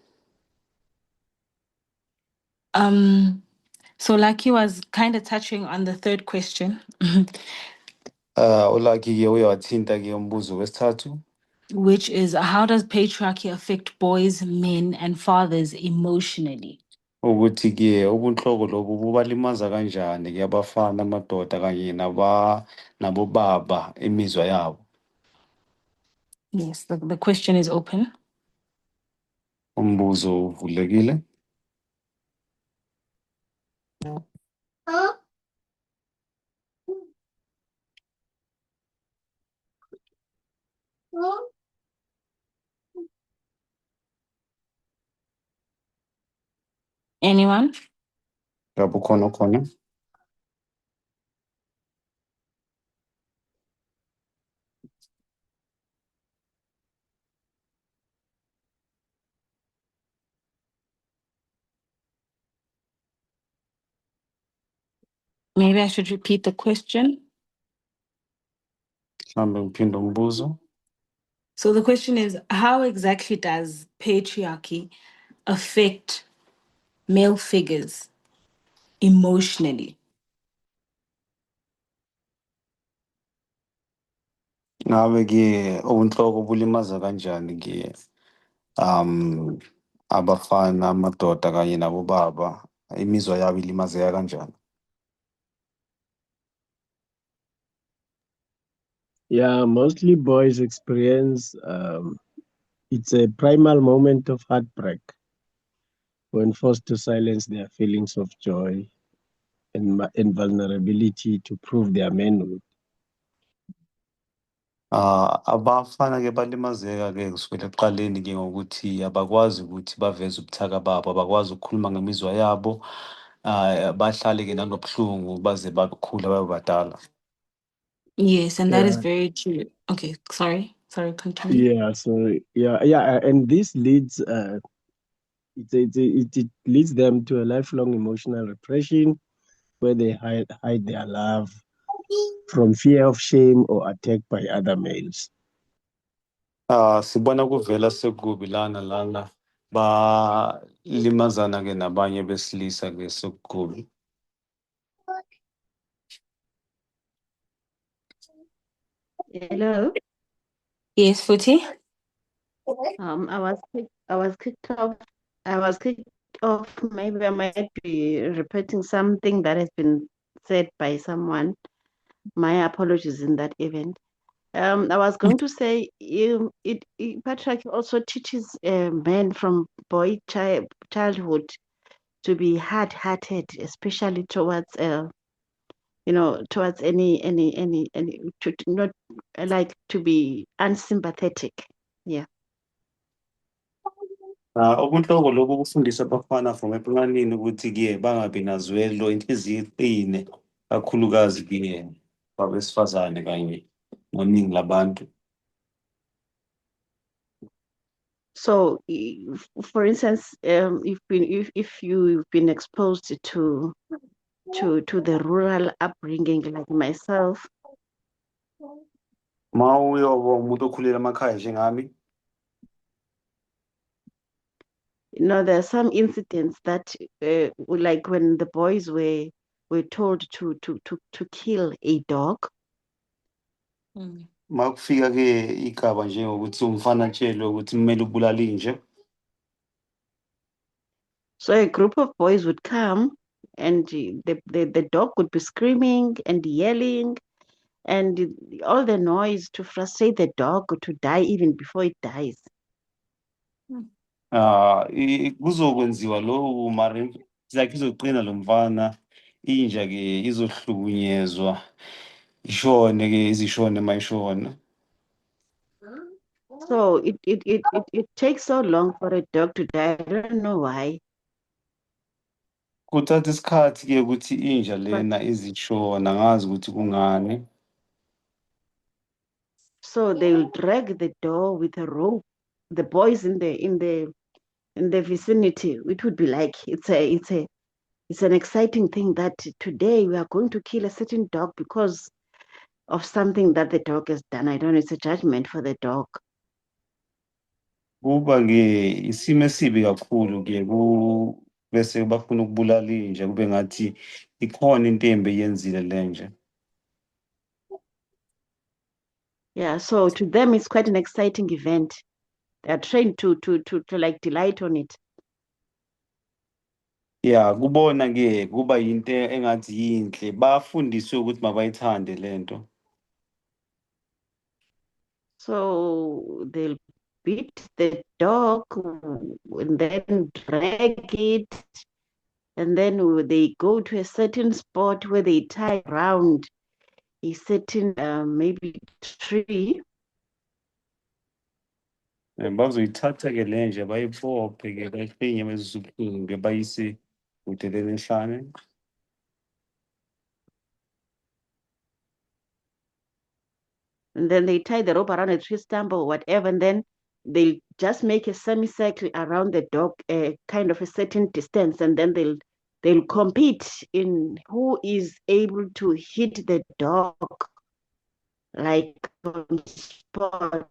So Lucky was kind of touching on the third question, Lucky ke uyawathinta ke umbuzo wesithathu. which is how does patriarchy affect boys, men, and fathers emotionally? Ukuthi ke ubunhloko lobu bubalimaza kanjani ke abafana amadoda kanye nabobaba imizwa yabo. Yes, the question is open. Umbuzo uvulekile. Anyone? Lapho khona. Maybe I should repeat the question. Mhlambe ngiphinde umbuzo. So the question is, how exactly does patriarchy affect male figures emotionally? Ngabe-ke ubunhloko bulimaza kanjani-ke um abafana, amadoda kanye nabobaba, imizwa yabo ilimazeka kanjani? Yeah, mostly boys experience it's a primal moment of heartbreak when forced to silence their feelings of joy and vulnerability to prove their manhood. Abafana-ke balimazeka-ke kusukela ekuqaleni-ke ngokuthi abakwazi ukuthi baveze ubuthaka babo, abakwazi ukukhuluma ngemizwa yabo, bahlale-ke nanobuhlungu baze bakhule babe badala. Yes, and that is Yeah, very true. Okay, sorry. Sorry, continue. yeah. So yeah, and this leads it leads them to a lifelong emotional repression where they hide their love from fear of shame or attack by other males. Sibona kuvela sekubi lana balimazana-ke nabanye besilisa-ke sekubi. Hello. Yes, Futi? I was kicked off. I was kicked off. Maybe I might be repeating something that has been said by someone. My apologies in that event. I was going to say patriarchy also teaches men from childhood to be hard-hearted, especially towards towards any not like to be unsympathetic. Yeah. Ubunhloko lobu bufundisa abafana from ebuncaneni ukuthi-ke bangabi nazwelo, inhliziyo iqine, kakhulukazi-ke kwabesifazane kanye noningi labantu. So, for instance, if you've been exposed to the rural upbringing like myself, Ma uyoba umuntu okhulela emakhaya njengami, there are some incidents that like when the boys were told to kill a dog. ma kufika-ke igaba njengokuthi umfana atshelwe ukuthi kumele ubulale inje. So a group of boys would come and the dog would be screaming and yelling and all the noise to frustrate the dog to die even before it dies. Kuzokwenziwa lokhu mara zakhe izoqina lo mfana, inja-ke izohlukunyezwa, ishone-ke izishone mayishona. So it takes so long for a dog to die. I don't know why. Kuthatha isikhathi-ke ukuthi inja lena izishona, angazi ukuthi kungani. So they'll drag the dog with a rope. The boys in the vicinity, it would be like it's an exciting thing that today we are going to kill a certain dog because of something that the dog has done. I don't know, it's a judgment for the dog. Kuba-ke isimo esibi kakhulu-ke bese bafuna ukubulala inja kube ngathi ikhona into embi eyenzile le nja. Yeah, so to them it's quite an exciting event. They are trained to like delight on it. Yeah, kubona-ke kuba yinto engathi yinhle, bafundiswe ukuthi mabayithande le nto. So they'll beat the dog and then drag it, and then they go to a certain spot where they tie around a certain maybe tree. Bazoyithatha-ke le nja bayibophe-ke bayihlinye bezubuhlungu-ke bayise kude enhlane. And then they tie the rope around a tree stump or whatever, and then they'll just make a semicircle around the dog, kind of a certain distance, and then they'll compete in who is able to hit the dog like on spot.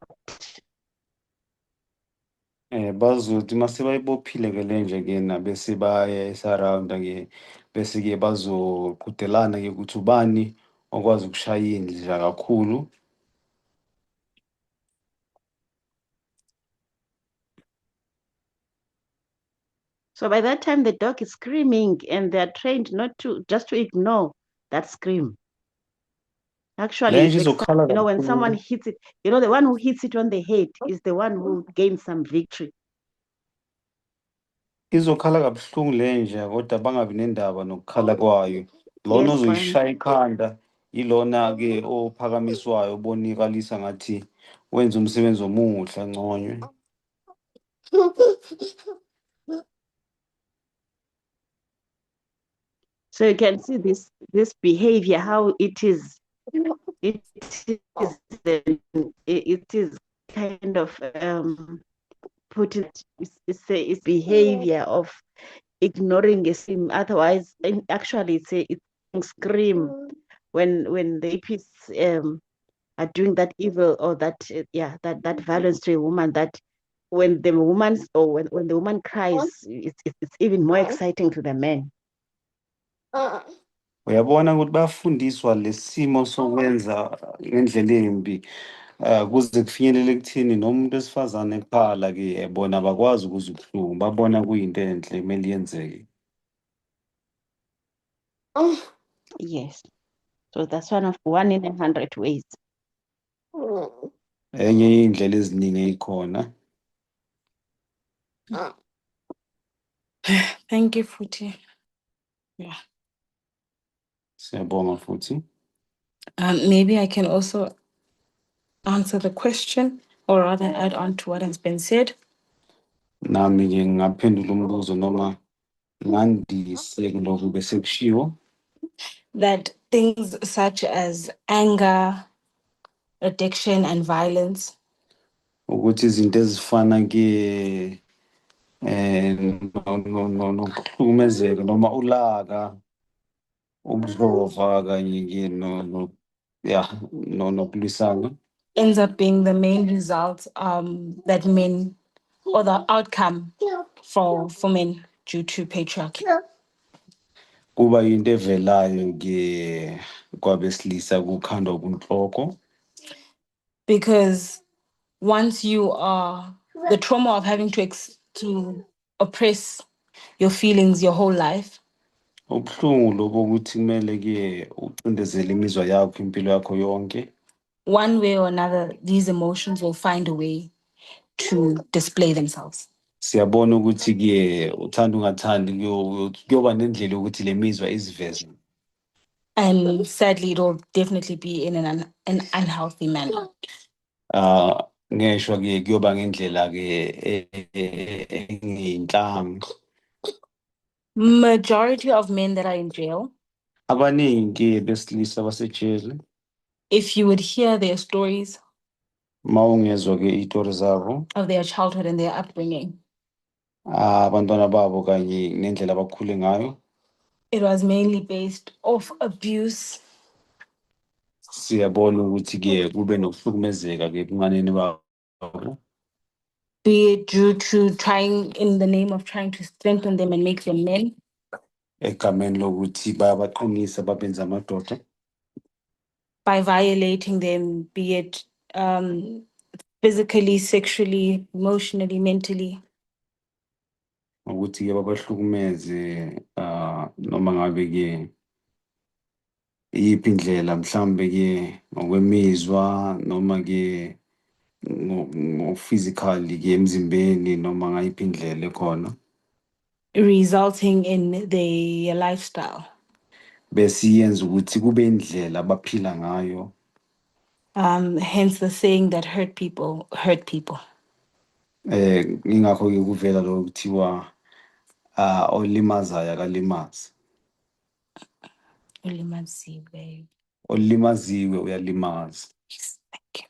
Bazothi mase bayibophile-ke le nja-ke na bese baya esarawunda-ke bese-ke bazoqhudelana-ke ukuthi ubani okwazi ukushaya indle kakhulu. So by that time, the dog is screaming and they're trained not to, just to ignore that scream. Actually, Le it's nje izokhala when someone kabuhlungu. hits it, the one who hits it on the head is the one who gains some victory. Izokhala kabuhlungu le nje kodwa bangabi nendaba nokukhala kwayo. Lona Yes, Brian. ozoyishaya ikhanda ilona-ke ophakamiswayo obonikalisa ngathi wenza umsebenzi omuhle angconywe. So you can see this behavior, how it is kind of put it, it's behavior of ignoring a scream. Otherwise, actually, it's a scream when the APs are doing that evil or that that violence to a woman. That when the woman when the woman cries, it's even more exciting to the men. Uyabona ukuthi bafundiswa lesimo sokwenza ngendlela embi kuze kufinyelele ekuthini noma umuntu wesifazane ekuphala-ke bona bakwazi ukuzwa ubuhlungu babona kuyinto enhle kumele yenzeke. Yes. So that's one in 100 ways. Enye iy'ndlela eziningi ey'khona. Thank you, Futhi. Yeah. Siyabonga futhi. Maybe I can also answer the question or rather add on to what has been said. Nami-ke ngingaphendula umbuzo noma ngandise kulokhu bese kushiwo. That things such as anger, addiction, and violence Ukuthi izinto ezifana-ke nokuhlukumezeka noma ulaka, ubudlova kanye-ke nokulwisana. ends up being the main result that men or the outcome for men due to patriarchy. Kuba yinto evelayo-ke kwabesilisa kukhandwa kunhloko. Because once you are the trauma of having to oppress your feelings your whole life, Ubuhlungu lobo ukuthi kumele-ke ucindezele imizwa yakho impilo yakho yonke. one way or another, these emotions will find a way to display themselves. Siyabona ukuthi-ke uthanda ungathandi kuyoba nendlela yokuthi le mizwa iziveze. And sadly, it'll definitely be in an unhealthy manner. Ngeshwa-ke kuyoba ngendlela-ke engeyinhlanga. Majority of men that are in jail, Abaningi besilisa basejele. if you would hear their stories Mawungezwa-ke iy'tori zabo. of their childhood and their upbringing, Abantwana babo kanye nendlela abakhule ngayo. it was mainly based off abuse. Siyabona ukuthi-ke kube nokuhlukumezeka-ke ebunganeni babo. Be it due to trying in the name of trying to strengthen them and make them men, Egameni lokuthi bayabaqinisa babenze amadoda. by violating them, be it physically, sexually, emotionally, mentally, Ukuthi-ke babahlukumeze noma ngabe-ke iyiphi indlela mhlambe-ke ngokwemizwa noma-ke physically-ke emzimbeni noma ngayiphi indlela ekhona. resulting in their lifestyle. Bese yenza ukuthi kube indlela abaphila ngayo. Hence the saying that hurt people hurt people. Ingakho-ke kuvela lo kuthiwa olimazayo akalimazi. Ulimaziwe. Olimaziwe uyalimaza. Yes, thank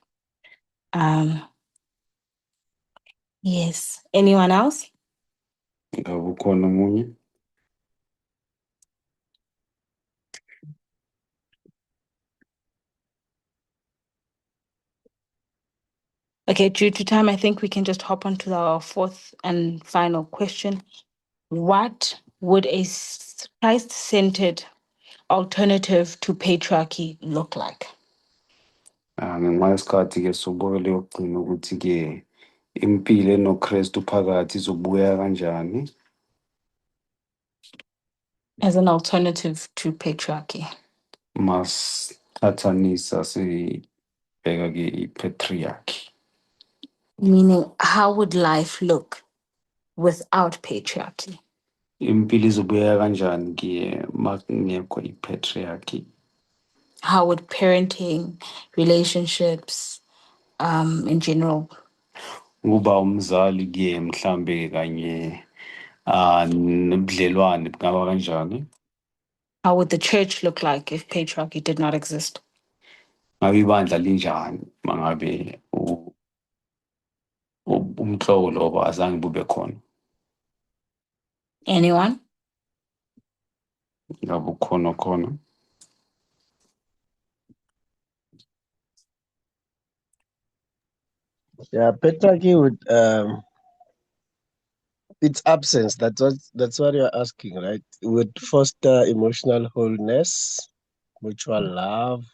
you. Yes. Anyone else? Ngabe ukhona omunye? Okay, due to time, I think we can just hop on to our fourth and final question. What would a Christ-centered alternative to patriarchy look like? Ngenxa yesikhathi-ke sobukele yokugcina ukuthi-ke impilo enoKristu phakathi izobukeka kanjani. as an alternative to patriarchy? Masithathanisa sibheka i-patriarchy. Meaning, how would life look without patriarchy? Impilo izobukeka kanjani uma kungekho i-patriarchy? How would parenting, relationships, in general? Ukuba umzali mhlambe kanye nobudlelwane bungaba kanjani? How would the church look like if patriarchy did not exist? Ngabe ibandla linjani mangabe umhlobo lobo azange bube khona? Anyone? Ngabe ukhona khona? Yeah, patriarchy would its absence. That's what you're asking, right? It would foster emotional wholeness, mutual love,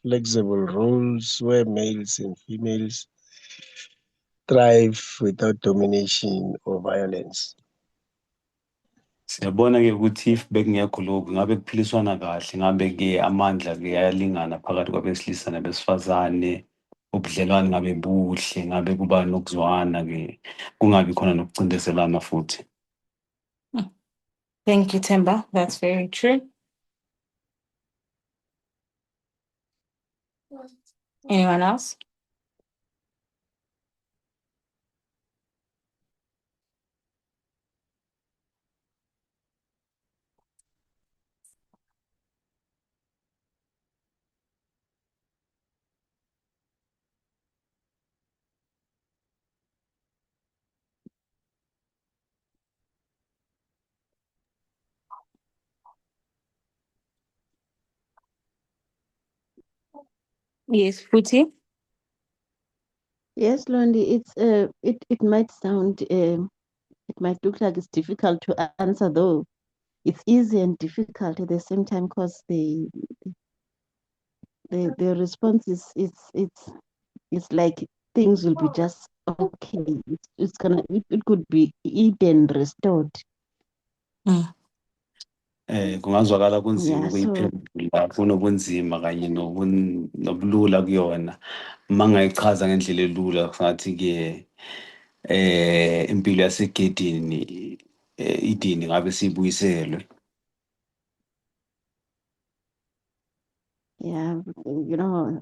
flexible rules where males and females thrive without domination or violence. Siyabona-ke ukuthi if bekungekho lokhu ngabe kuphiliswana kahle, ngabe-ke amandla-ke ayalingana phakathi kwabesilisa nabesifazane, ubudlelwane ngabe buhle, ngabe kuba nokuzwana-ke, kungabi khona nokucindezelana futhi. Thank you, Timba. That's very true. Anyone else? Yes, Futi. Yes, Londi, it might sound it might look like it's difficult to answer, though it's easy and difficult at the same time because the response is it's like things will be just okay. It could be Eden restored. Kungazwakala kunzima Yeah, so ukuyiphendula, kunobunzima kanye nobulula kuyona. Uma ngayichaza ngendlela elula ngathi-ke impilo yasegedini idini ngabe siyibuyiselwe. yeah,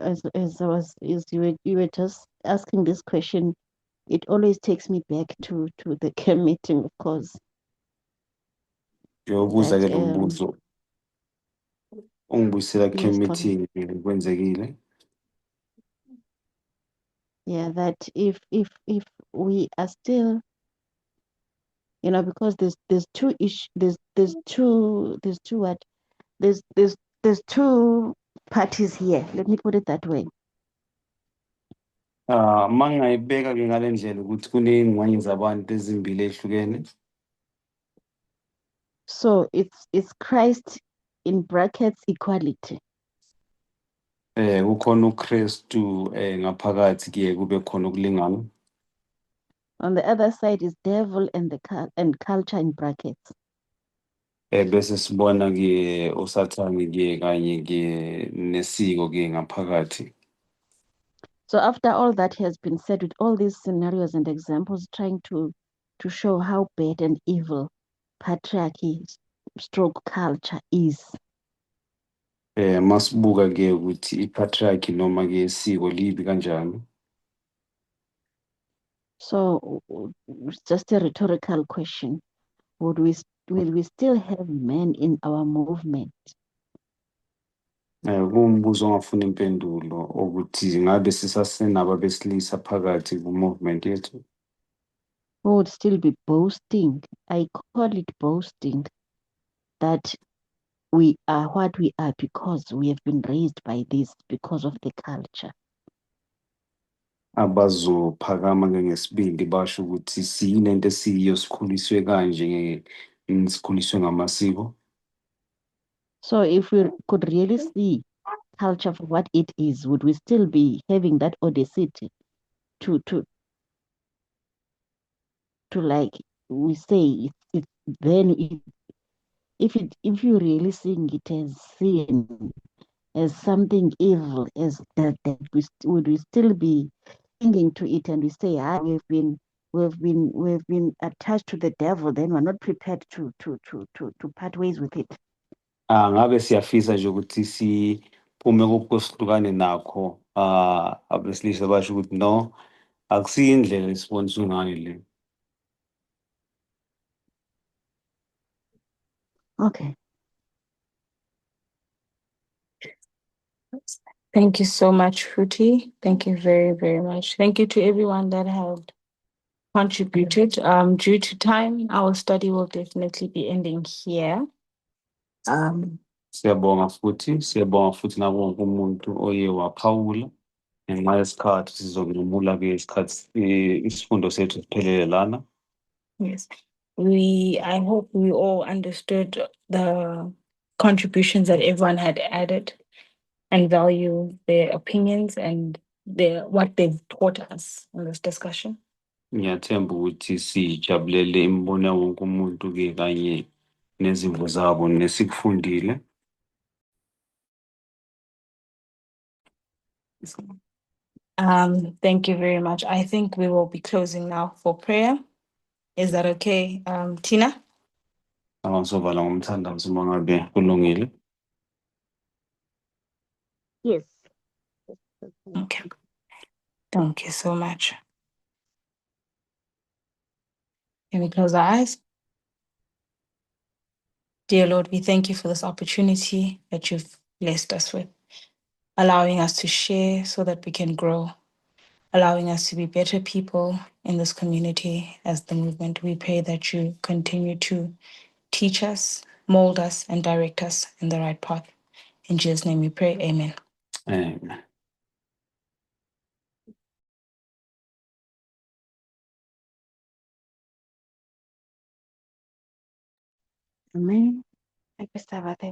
as you were just asking this question, it always takes me back to the camp meeting, of course. Ngiyobuza-ke That lo mbuzo ungibuyisela yes, Tom. meeting kwenzekile. Yeah, that if we are still, because there's two two parties here. Let me put it that way. Uma ngingayibeka-ke ngale ndlela ukuthi kuney'ngxenye zabantu ezimbili ey'hlukene. So it's Christ in brackets equality. Kukhona uKristu ngaphakathi kuye kube khona ukulingana. On the other side is devil and and culture in brackets. Bese sibona-ke usathane-ke kanye-ke nesiko-ke ngaphakathi. So after all that has been said, with all these scenarios and examples trying to show how bad and evil patriarchy stroke culture is. Masibuka-ke ukuthi i-patriarchy noma-ke isiko libi kanjani. So it's just a rhetorical question. Will we still have men in our movement? Kuwumbuzo ongafuna impendulo ukuthi ngabe sisasenabo abesilisa phakathi ku-movement yethu. We would still be boasting. I call it boasting that we are what we are because we have been raised by this, because of the culture. Abazophakama-ke ngesibindi basho ukuthi siyinento esiyiyo, sikhuliswe kanje, sikhuliswe ngamasiko. So if we could really see culture for what it is, would we still be having that audacity to like we say it's then if you're really seeing it as sin, as something evil, as that would we still be clinging to it and we say, we've been attached to the devil, then we're not prepared to part ways with it. Ngabe siyafisa nje ukuthi siphume kokosihlukane nakho. Abesilisa basho ukuthi no, akusiyo indlela esibonisa ngayo le. Okay. Thank you so much, Fruity. Thank you very, very much. Thank you to everyone that had contributed. Due to time, our study will definitely be ending here. Siyabonga futhi nabo wonke umuntu oye waphawula. Ngenxa yesikhathi sizonqumula-ke isifundo sethu siphelele lana. Yes. I hope we all understood the contributions that everyone had added and value their opinions and what they've taught us in this discussion. Ngiyathemba ukuthi sijabulele imibono yawonke umuntu-ke kanye nezimvo zabo nesikufundile. Thank you very much. I think we will be closing now for prayer. Is that okay, Tina? Angizovala ngomthandazo uma ngabe kulungile. Yes. Okay. Thank you so much. Can we close our eyes? Dear Lord, we thank you for this opportunity that you've blessed us with, allowing us to share so that we can grow, allowing us to be better people in this community as the movement. We pray that you continue to teach us, mold us, and direct us in the right path. In Jesus' name we pray, amen. Amen. Amen. Happy Sabbath,